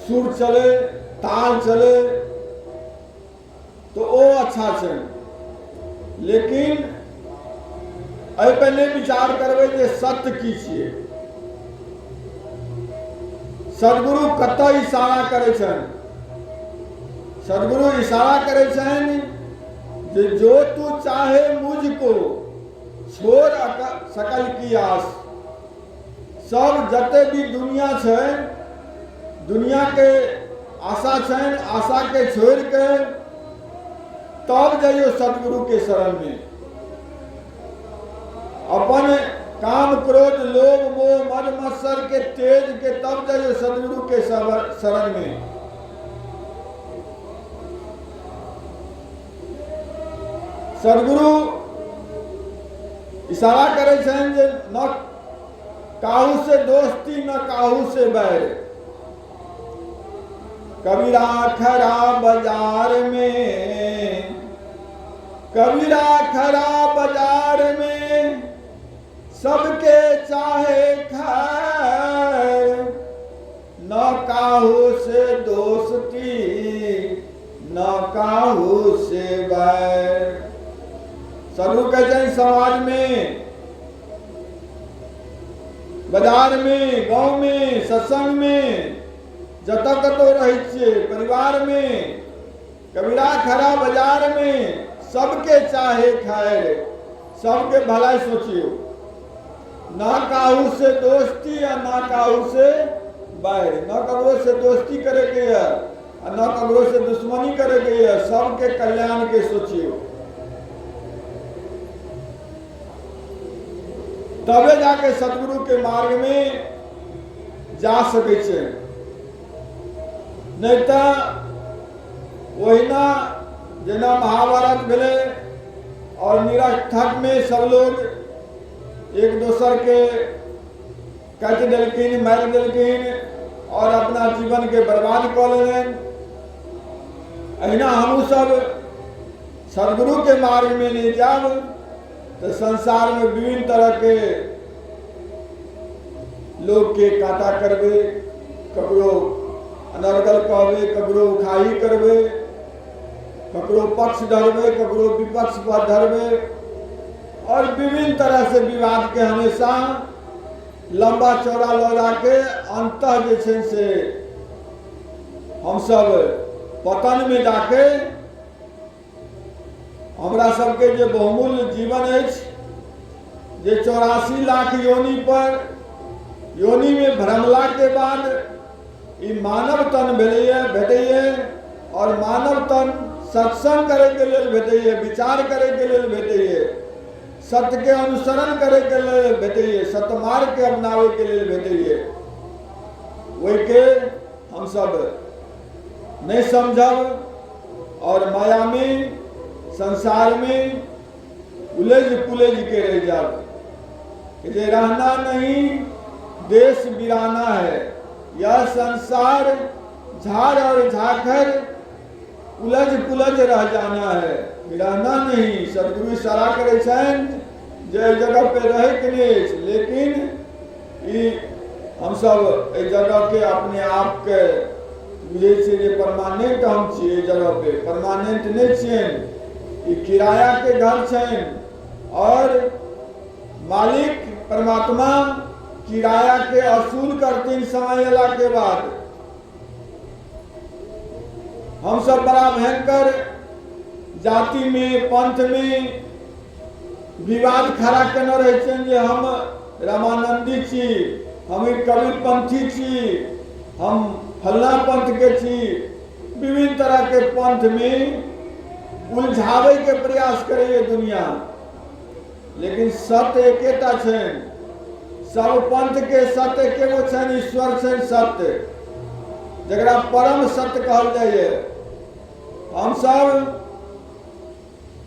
सुर चले, ताल चले, तो वो अच्छा छे। लेकिन एहि पर नहीं विचार करबे जे सत्य की छिए। सदगुरु कतऽ इशारा करे छन? सदगुरु इशारा करे छन जे जो तू चाहे मुझको छोड़ सकल की आस। सब जते भी दुनिया छै, दुनिया के आशा छन, आशा के छोड़ के तब जाइयो सदगुरु के शरण में। अपन काम क्रोध लोभ मोह मद मत्सर के तेज के तब जाइयो सदगुरु के शरण में। सदगुरु इशारा करे छन जे न काहू से दोस्ती न काहू से बैर। कबीरा खरा बाजार में, कबीरा खरा बाजार में सबके चाहे खैर। न काहू से दोस्ती न काहू से बैर। सदगुरु कहते हैं समाज में, बाजार में, गांव में, सत्संग में, जत कतो रही छे, परिवार में, कबीरा खरा बाजार में सबके चाहे खैर, सबके भलाई सोचियो। ना काहू से दोस्ती या ना काहू से बैर। न ककरो से दोस्ती करे के है, न ककरो से दुश्मनी करे के है, सबके कल्याण के सोचियो। तबे जाके सदगुरु के मार्ग में जा सके छे। नहीं तो वहीना जेना महाभारत भेले और निरर्थक में सब लोग एक दोसर के काट देलखिन, मार देलखिन और अपना जीवन के बर्बाद कर लेन। अहिना हमू सब सदगुरु के मार्ग में नहीं जाब तो संसार में विभिन्न तरह के लोग के काटा करबे, ककरो अनर्गल कहबे, ककरो उखाही करबे, ककरो पक्ष धरबे, ककरो विपक्ष पर धरबे, और विभिन्न तरह से विवाद के हमेशा लंबा चौड़ा लगा के अंतः जे छै से हम सब पतन में जाके हमरा सबके जे बहुमूल्य जीवन अछि, जे 84 लाख योनि पर योनि में भ्रमला के बाद ई मानव तन भेटैए, और मानव तन सत्संग करे के लेल भेटैए, विचार करे के लेल भेटैए, सत्य के अनुसरण करे के लेल भेटैए, सतमार्ग के अपनावे के लेल भेटैए। वही के हम सब नहीं समझब और माया में, संसार में उलझ पुलझ के रह जाब। ये रहना नहीं, देश वीराना है। यह संसार झाड़ और झाखर उलझ पुलझ रह जाना है, रहना नहीं। सदगुरु इशारा करे छन जे जगह पे रहे के नहीं, लेकिन हम सब ए जगह के अपने आप के बुझे छे जे परमानेंट हम छिए। जगह पे परमानेंट नहीं छियन, ई किराया के घर छन, और मालिक परमात्मा किराया के असूल करते समय अला के बाद। हम सब बड़ा भयंकर जाति में, पंथ में विवाद खड़ा करने रहे छन जे हम रामानंदी छी, हम कबीर पंथी छी, हम फलना पंथ के छी। विभिन्न तरह के पंथ में उलझावे के प्रयास करे दुनिया, लेकिन सत्य एकेटा छन। सब पंथ के सत्य केगो छन, ईश्वर छन सत्य, जकरा परम सत्य कहल जाइए। हम सब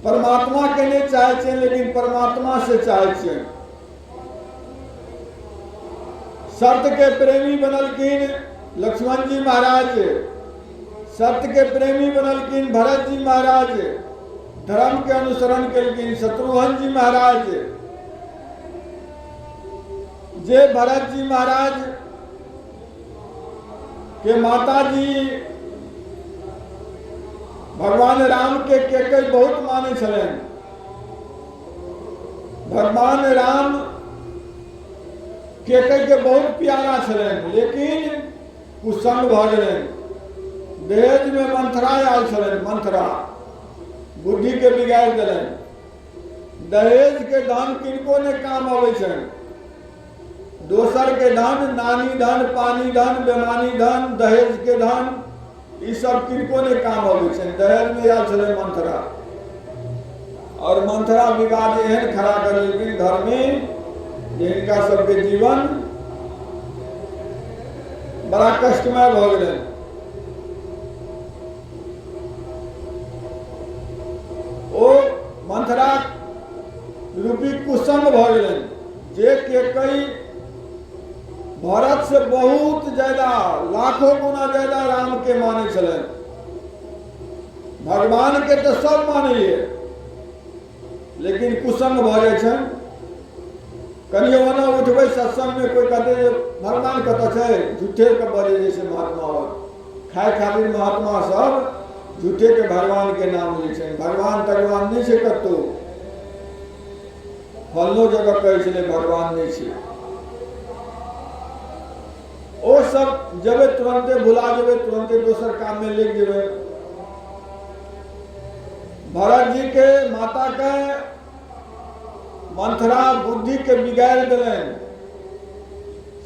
परमात्मा के नहीं चाहे छे, लेकिन परमात्मा से चाहे छे। सत्य के प्रेमी बनलखिन लक्ष्मण जी महाराज, सत्य के प्रेमी बनलखिन भरत जी महाराज, धर्म के अनुसरण केलखिन शत्रुघ्न जी महाराज। जे भरत जी महाराज के माता जी भगवान राम के केकई बहुत माने छलन। भगवान राम केकई के बहुत प्यारा छलन, लेकिन कुसंग भ गेलन। दहेज में मंथरा आयल छलन, मंथरा बुद्धि के बिगाड़ देलन। दहेज के धन किनको ने काम आवे छन, दोसर के धन, नानी धन, पानी धन, बेमानी धन, दहेज के धन, ये सब किनको ने काम आवे छन। दहेज में आयल छलन मंथरा, और मंथरा विवाद एहन खड़ा कर लेकिन घर में जिनका सबके जीवन बड़ा कष्टमय भ गेलन। ओ मंथरा रूपी कुसंग भ गेलन, जे केकई भरत से बहुत ज्यादा, लाखों गुना ज्यादा राम के माने छलन। भगवान के तो सब मानिए, लेकिन कुसंग भ जाय छन। कनियो ओना उठबै सत्संग में कोई कहते भगवान कत छै, झूठे के बजे जैसे महात्मा हो खाए खातिर महात्मा सब झूठे के भगवान के नाम लै छन। भगवान तगवान नहीं छै, कतो फलनो जगह कहै छलै भगवान नहीं छै। ओ सब जब तुरंते भुला जेबे, तुरंते दोसर काम में लग जेबे। भरत जी के माता के मंथरा बुद्धि के बिगाड़ देलन।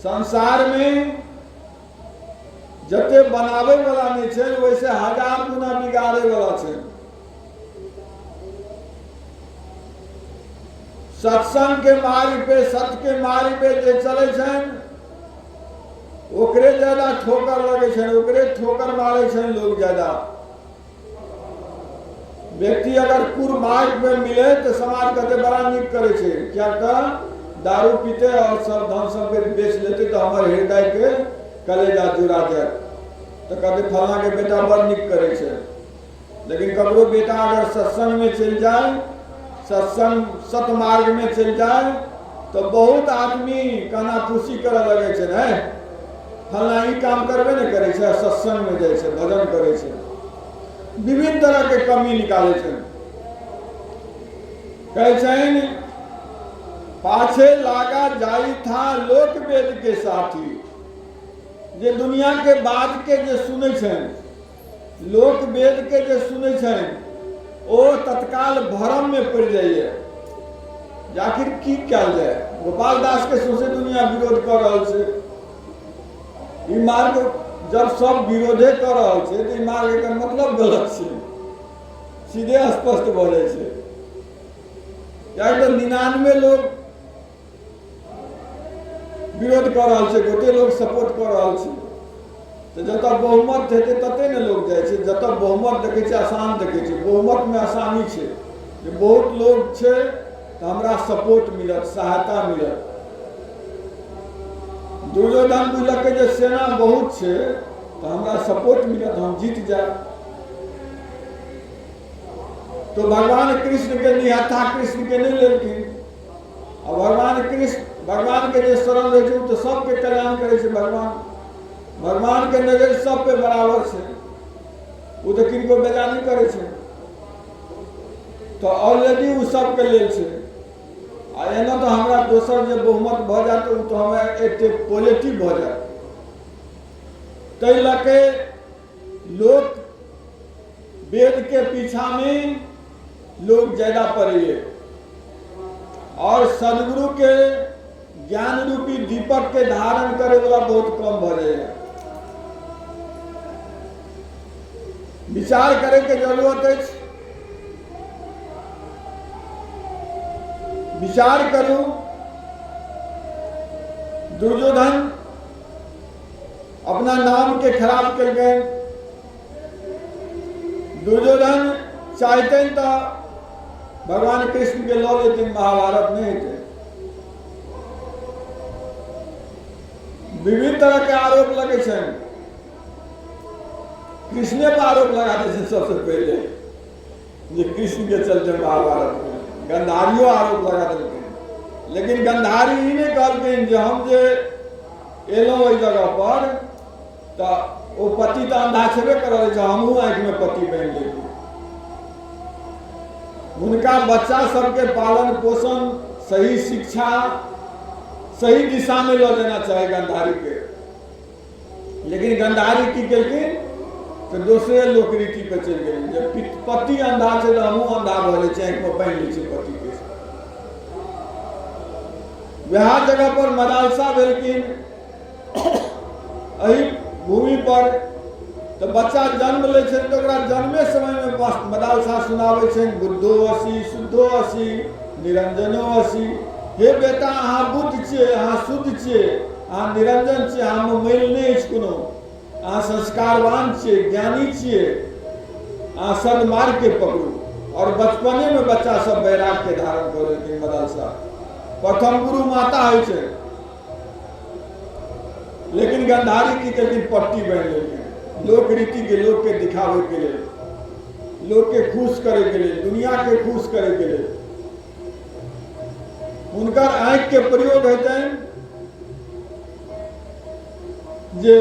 संसार में जते बनावे वाला नहीं छे, वैसे 1000 गुना बिगाड़े वाला छे। सत्संग के मार्ग पे, सत्य के मार्ग पे जे चले छन, ओकरे ज्यादा ठोकर लगे छन, ओकरे ठोकर मारे छन लोग ज्यादा। व्यक्ति अगर कुर्मार्ग में मिले तो समाज कहते बड़ा निक करे छे, क्या कर दारू पीते और सब धन संपत्ति बेच लेते तो हमारे हृदय के कलेजा जुड़ा जाए, तो कहते फला के बेटा बड़ निक करे छे। लेकिन ककरो बेटा अगर सत्संग में चल जाए, सत्संग सतमार्ग में चल जाए, तो बहुत आदमी कानाफूसी करऽ लगे छै, ने फलना ई काम करबे ने करे छै, सत्संग में जाए छै, भजन करे छै, विभिन्न तरह के कमी निकाले छै। कहै छनि पाछे लागा जाई था लोक वेद के साथी, जे दुनिया के बात के जे सुनै छनि, लोक वेद के जे सुनै छनि, ओ तत्काल भरम में पड़ जाइए। आखिर की कयल जाए? गोपाल दास के सौंसे दुनिया विरोध कर रहल छै। ई मार्ग जब सब विरोधे कर रहल छै, तो ई मार्ग के मतलब गलत छै, सीधे स्पष्ट भ जाए छै। या तो 99 लोग विरोध कर रहल छै, गोटे लोग सपोर्ट कर रहल छै, तो जत बहुमत हेतै तते ने लोग जाए छै। जत बहुमत देखे छै, आसान देखे छै, बहुमत में आसानी छै, जे बहुत लोग छै तो हमरा सपोर्ट मिलत, सहायता मिलत। दुर्योधन बुझलकै जे सेना बहुत छै तो हमरा सपोर्ट मिलत, हम जीत जाए। तो भगवान कृष्ण के निहत्था कृष्ण के नहीं लेलखिन। और भगवान कृष्ण, भगवान के जे शरण रहे छै तो सबके कल्याण करे छै। भगवान के नजर सब पे बराबर छै, वो तो किनको बेजा नहीं करे छै। तो ऑलरेडी वो सबके लेल छै। आ एना तो हमरा दोसर जे बहुमत भ जात तो हमें एक पॉजिटिव भ जात। तै लके लोग वेद के पीछा में लोग ज्यादा पड़े और सदगुरु के ज्ञान रूपी दीपक के धारण करे वाला बहुत कम भ जाए। विचार करे के जरूरत है। विचार करू, दुर्योधन अपना नाम के खराब कर गए। दुर्योधन चाहते तो भगवान कृष्ण के लौ लेते, महाभारत नहीं थे। विभिन्न तरह के आरोप लगे छन, कृष्णे पर आरोप लगा दे सबसे पहले, जे कृष्ण के चलते महाभारत में गंधारियों आरोप लगा देलखिन। लेकिन गंधारी ही नहीं कहलखिन जे हम जे एलौं ओहि जगह पर तो वो पति तो अंधा छेबे करल, हमहूँ आँखि में पति बन लेली। उनका बच्चा सबके पालन पोषण, सही शिक्षा, सही दिशा में लो देना चाहिए गंधारी के। लेकिन गंधारी की केलखिन तो दूसरे लोकरीति पे चल गई। जब पति अंधा से तो हमहूँ अंधा भले आँखि में बन ली पति के। वह जगह पर मदालसा भेलखिन अही भूमि पर। तो बच्चा जन्म ले छे तो जन्मे समय में मदालसा सुनावे छे, बुद्धो असी, शुद्धो असी, निरंजनो असी। हे बेटा अहाँ बुद्ध छे, अहाँ शुद्ध छे, अहाँ निरंजन छे, अहाँ में मैल नहीं अछि कोनो, अहाँ संस्कारवान छे, ज्ञानी छे, अहाँ सन्मार्ग के पकड़ू। और बचपने में बच्चा सब वैराग के धारण कर लेते। मदरसा प्रथम गुरु माता है छे। लेकिन गंधारी की कभी पट्टी बन लेते, लोक रीति के, लोग के दिखावे के लिए, लोग के खुश करे के लिए, दुनिया के खुश करे के लिए उनका आंख के प्रयोग होते हैं, जे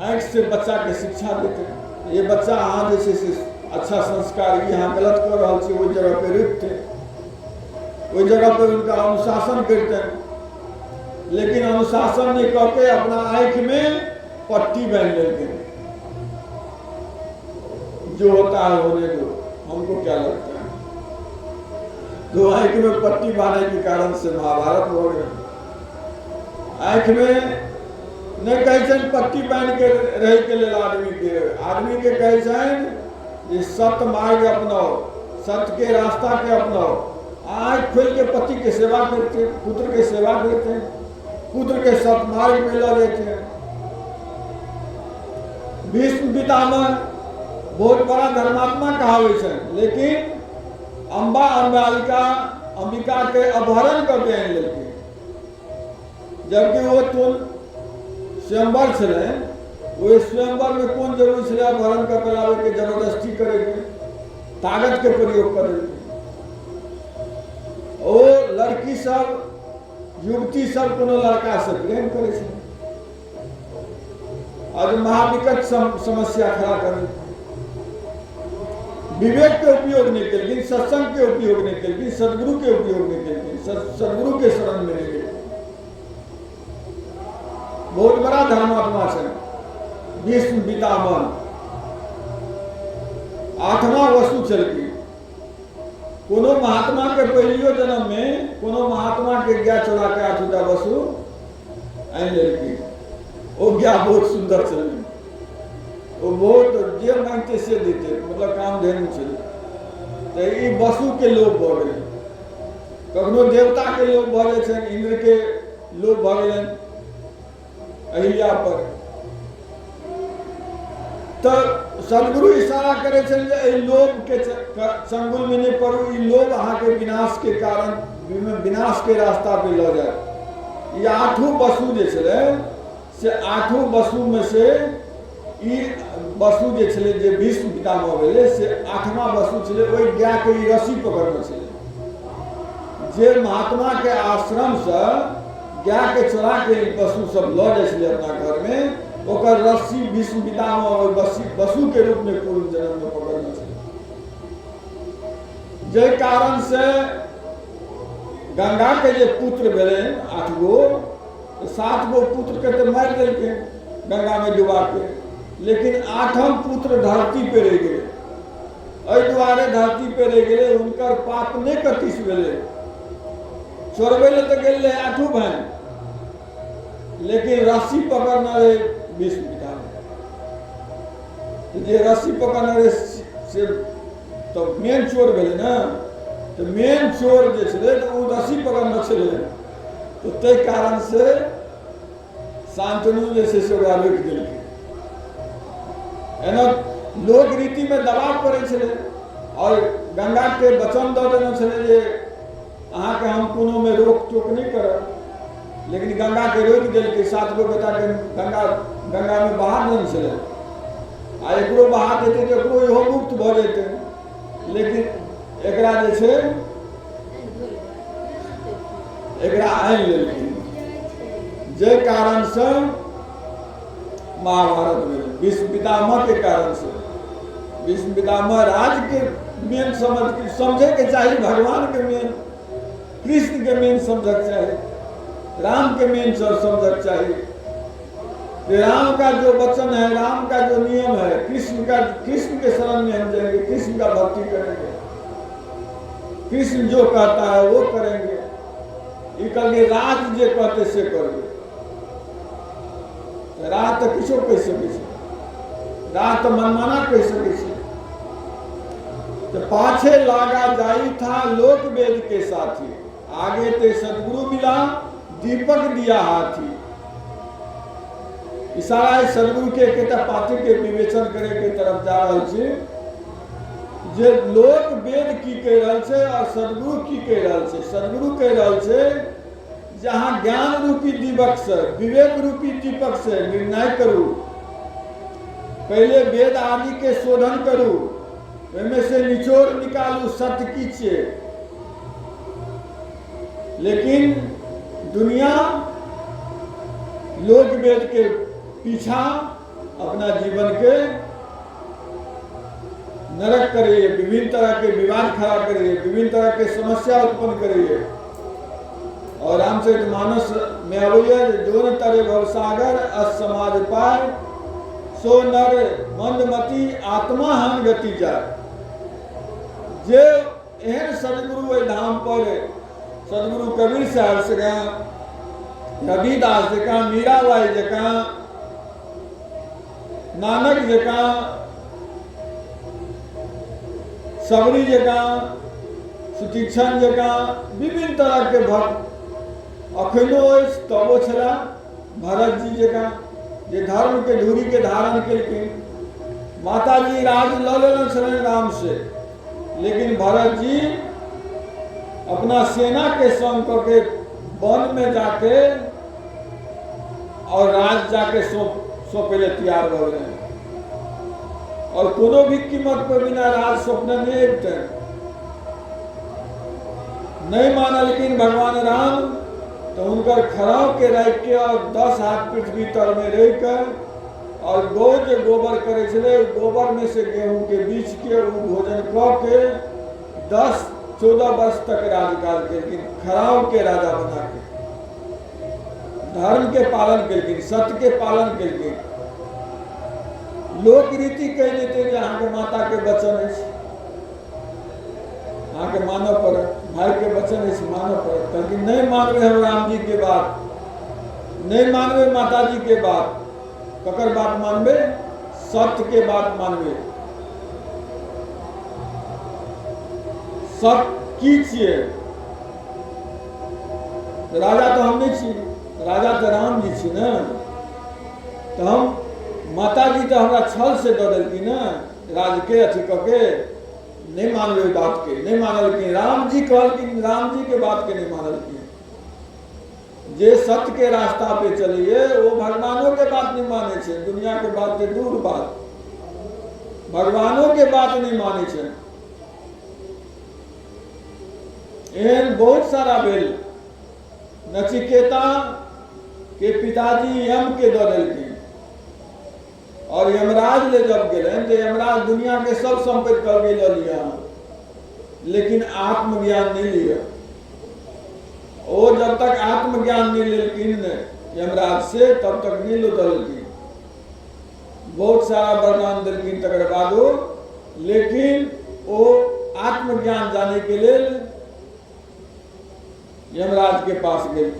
आंख से बच्चा के शिक्षा देते हैं। ये बच्चा अहाँ जैसे अच्छा संस्कार यहाँ गलत कर रहा है, वही जगह पे रुक थे, वही जगह पे उनका अनुशासन करते हैं। लेकिन अनुशासन नहीं करके अपना आंख में पट्टी बन लेते हैं। जो होता है होने दो, हमको क्या लगता है। दो आंख में पट्टी बांधने के कारण से महाभारत हो गया। आंख में नहीं कहे पट्टी बांध के रह के लिए आदमी के कहे सत्य मार्ग अपनाओ, सत्य के रास्ता के अपनाओ। आंख खोल के पति के सेवा करते हैं, पुत्र के सेवा करते हैं, पुत्र के सत्य मार्ग में ला देते हैं। भीष्म पितामह बहुत बड़ा धर्मात्मा कहावे छे, लेकिन अंबिका के अपहरण करके आन लेलखिन। जबकि वो तुल स्वयंवर छे, वो स्वयंवर में कौन जरूरी छे अपहरण करके लावे के, जबरदस्ती करेंगे, ताकत के प्रयोग करेंगे। वो लड़की सब युवती सब कोनो लड़का से प्रेम करे छे और महाविकट समस्या खड़ा कर विवेक के उपयोग नहीं केलखिन, सत्संग के उपयोग नहीं केलखिन, सदगुरु के उपयोग नहीं केलखिन, सदगुरु के शरण में नहीं गए। बहुत बड़ा धर्मात्मा है विष्णु पितामह, 8वां वसु चलती। कोनो महात्मा के पहलियो जन्म में कोनो महात्मा के गया चला के 8टा वसु आन लेलखिन। वो गया बहुत सुंदर चली, वो बहुत जे मांगते से देते, मतलब काम धेनु चले। तो ई वसु के लोभ भ गए, कखनो देवता के लोभ भ जाए छन, इंद्र के लोभ भ गेलन अहिल्या पर। तो सदगुरु इशारा करे छन जे एहि लोभ के चंगुल में नहीं पड़ू, ई लोभ अहाँ के विनाश के कारण विनाश के रास्ता पे ल जाए। ये 8 वसु जे छले से 8 वसु में से ई वसु जे छले जे विष्णु पितामह भेले से 8वां वसु छले। ओई गाय के ई रस्सी पकड़ने छले, जे महात्मा के आश्रम से गाय के चोरा के वसु सब ल जाए छले अपना घर में, ओकर रस्सी विष्णु पितामह और वसु के रूप में पूर्व जन्म में पकड़ने छले। जे कारण से गंगा के जे पुत्र भेले 8 गो, 7 गो पुत्र के तो मार देलके गंगा में डुबा के, लेकिन 8म पुत्र धरती पे रह गए। एहि दुआरे धरती पे रह गए उनकर पाप नहीं कटिस भेले। चोरबे ले तो गेल 8 बहन, लेकिन रस्सी पकड़ना रहे विष्णु पितामह। जे रस्सी पकड़ना रहे से तो मेन चोर भेले ना। तो मेन चोर जे छले तो वो रस्सी पकड़ना छले, तो तै कारण से शांतनु जे से ओकरा रोकि देलकै। एना लोक रीति में दबाव पड़े छले और गंगा के वचन दऽ देने छले जे अहाँ के हम कोनो में रोक टोक नहीं करब, लेकिन गंगा के रोकि देलकै। 7 गो बेटा के गंगा में बहा देने छले, आ एकरो बहा देते तो एकरो इहो मुक्त भ जेतै, लेकिन एकरा जे छै एकरा आनि लेलखिन। जे कारण से महाभारत में विष्णु पितामह के कारण से, विष्णु पितामह राज के मेन समझे के चाहिए, भगवान के मेन, कृष्ण के मेन समझ चाहिए, राम के मेन समझ चाहिए। राम का जो वचन है, राम का जो नियम है, कृष्ण के शरण में हम जाएंगे, कृष्ण का भक्ति करेंगे, कृष्ण जो कहता है वो करेंगे। ये कहेंगे राज जे कहते से करेंगे। राज तो किछो कह सके, राज तो मनमाना कह सके। तो पाछे लागा जाई था लोक वेद के साथी, आगे ते सदगुरु मिला दीपक दिया हाथी। इशारा है सदगुरु के एकटा पात्र के विवेचन करे के तरफ जा रहल छै, जे लोक वेद की कह रहल छै और सदगुरु की कह रहल छै। सदगुरु कह रहल छै जहाँ ज्ञान रूपी दीपक से, विवेक रूपी दीपक से निर्णय करू, पहले वेद आदि के शोधन करू, उनमें से निचोड़ निकालू सत्य की छे। लेकिन दुनिया लोक वेद के पीछा अपना जीवन के नरक करिए, विभिन्न तरह के विवाद खड़ा करिए, विभिन्न तरह के समस्या उत्पन्न करिए। और रामचरितमानस में अवैया जो न तरे भवसागर अस समाज पाय, सो नर मंदमती आत्मा हन गति जाय। जे एहन सदगुरु धाम पर, सदगुरु कबीर साहब जकाँ, रविदास जकाँ, मीराबाई जकाँ, नानक जकाँ, सबरी जकाँ, सुतीक्षण जकाँ विभिन्न तरह के भक्त अखनो तबो छला। भरत जी जकाँ जे धर्म के धूरी के धारण केलखिन। माता जी राज लऽ लेने छलनि राम से, लेकिन भरत जी अपना सेना के संग करके वन में जाके और राज जाके सौंपे ले तैयार हो गए। और कोनो भी कीमत पर बिना राज सौंपने नहीं अबते। नहीं माना, लेकिन भगवान राम तो उनकर खराव के रख के और 10 हाथ पृथ्वी तर में रह कर और गौ जो गोबर करे छे गोबर में से गेहूं के बीच के वो भोजन क के 10-14 वर्ष तक राजकाल केलखिन, खराव के राजा बना के धर्म के पालन केलखिन, सत्य के पालन केलखिन। लोक रीति कह देते जे अहाँ के माता के वचन है, अहाँ के मानव पड़त, भाई के वचन है मानव पड़त, कहलखिन नहीं मानवे हम राम जी के बात, नहीं मानवे माता जी के बात, ककर बात मानवे? सत्य के बात मानवे। सत्य की छिए? राजा तो हम नहीं छी, राजा तो राम जी छी ना। तो हम माता जी तो हमरा छल से दऽ देलखिन ना राज के अथी कके, नहीं मानवे बात के, नहीं मानलखिन। राम जी कहलखिन, राम जी के बात के नहीं मानलखिन। जे सत्य के रास्ता पे चलिए वो भगवानों के बात नहीं माने छे, दुनिया के बात के दूर बात, भगवानों के बात नहीं माने छे। एहन बहुत सारा भेल। नचिकेता के पिताजी यम के दऽ देलखिन और यमराज ले जब गेलन तो यमराज दुनिया के सब संपत्ति कर लऽ लिया, लेकिन आत्मज्ञान नहीं लिया। वो जब तक आत्मज्ञान नहीं लेकिन यमराज से तब तक नहीं लौटलखिन। बहुत सारा वरदान दिलखिन तकर बादो, लेकिन वो आत्मज्ञान जाने के लिए यमराज के पास गए।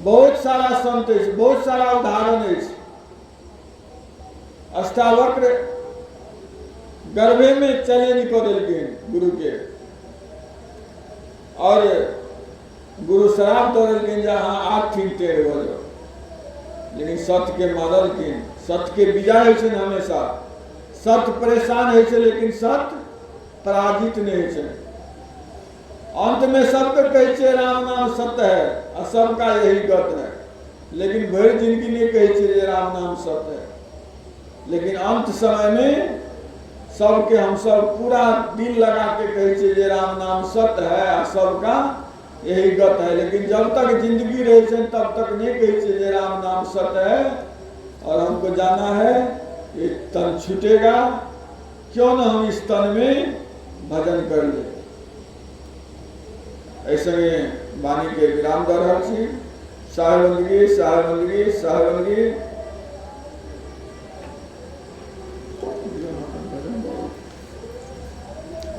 बहुत सारा संत है, बहुत सारा उदाहरण है। अष्टावक्र गर्भे में चले निकल देलखिन गुरु के, और गुरु श्राप दऽ देलखिन जे अहाँ आँख ठीक टेढ़ हो जाओ, लेकिन सत्य के मानलखिन। सत्य के विजय होइ छै हमेशा। सत्य परेशान होइ छै लेकिन सत्य पराजित नहीं होइ छै। अंत में सबके कहै छै राम नाम सत्य है और सबका यही गत है, लेकिन भरि जिंदगी नहीं कहै छै जे राम नाम सत्य है। लेकिन अंत समय में सबके हम सब पूरा दिल लगा के कहे छे जे राम नाम सत्य है और सबका यही गत है। लेकिन जब तक जिंदगी रहे छे तब तक नहीं कहे छे जे राम नाम सत्य है और हमको जाना है, ये तन छूटेगा, क्यों न हम इस तन में भजन कर ले। ऐसे वाणी के विराम दऽ रहल छी। साहेबंदगी साहेबंदगी साहेबंदगी।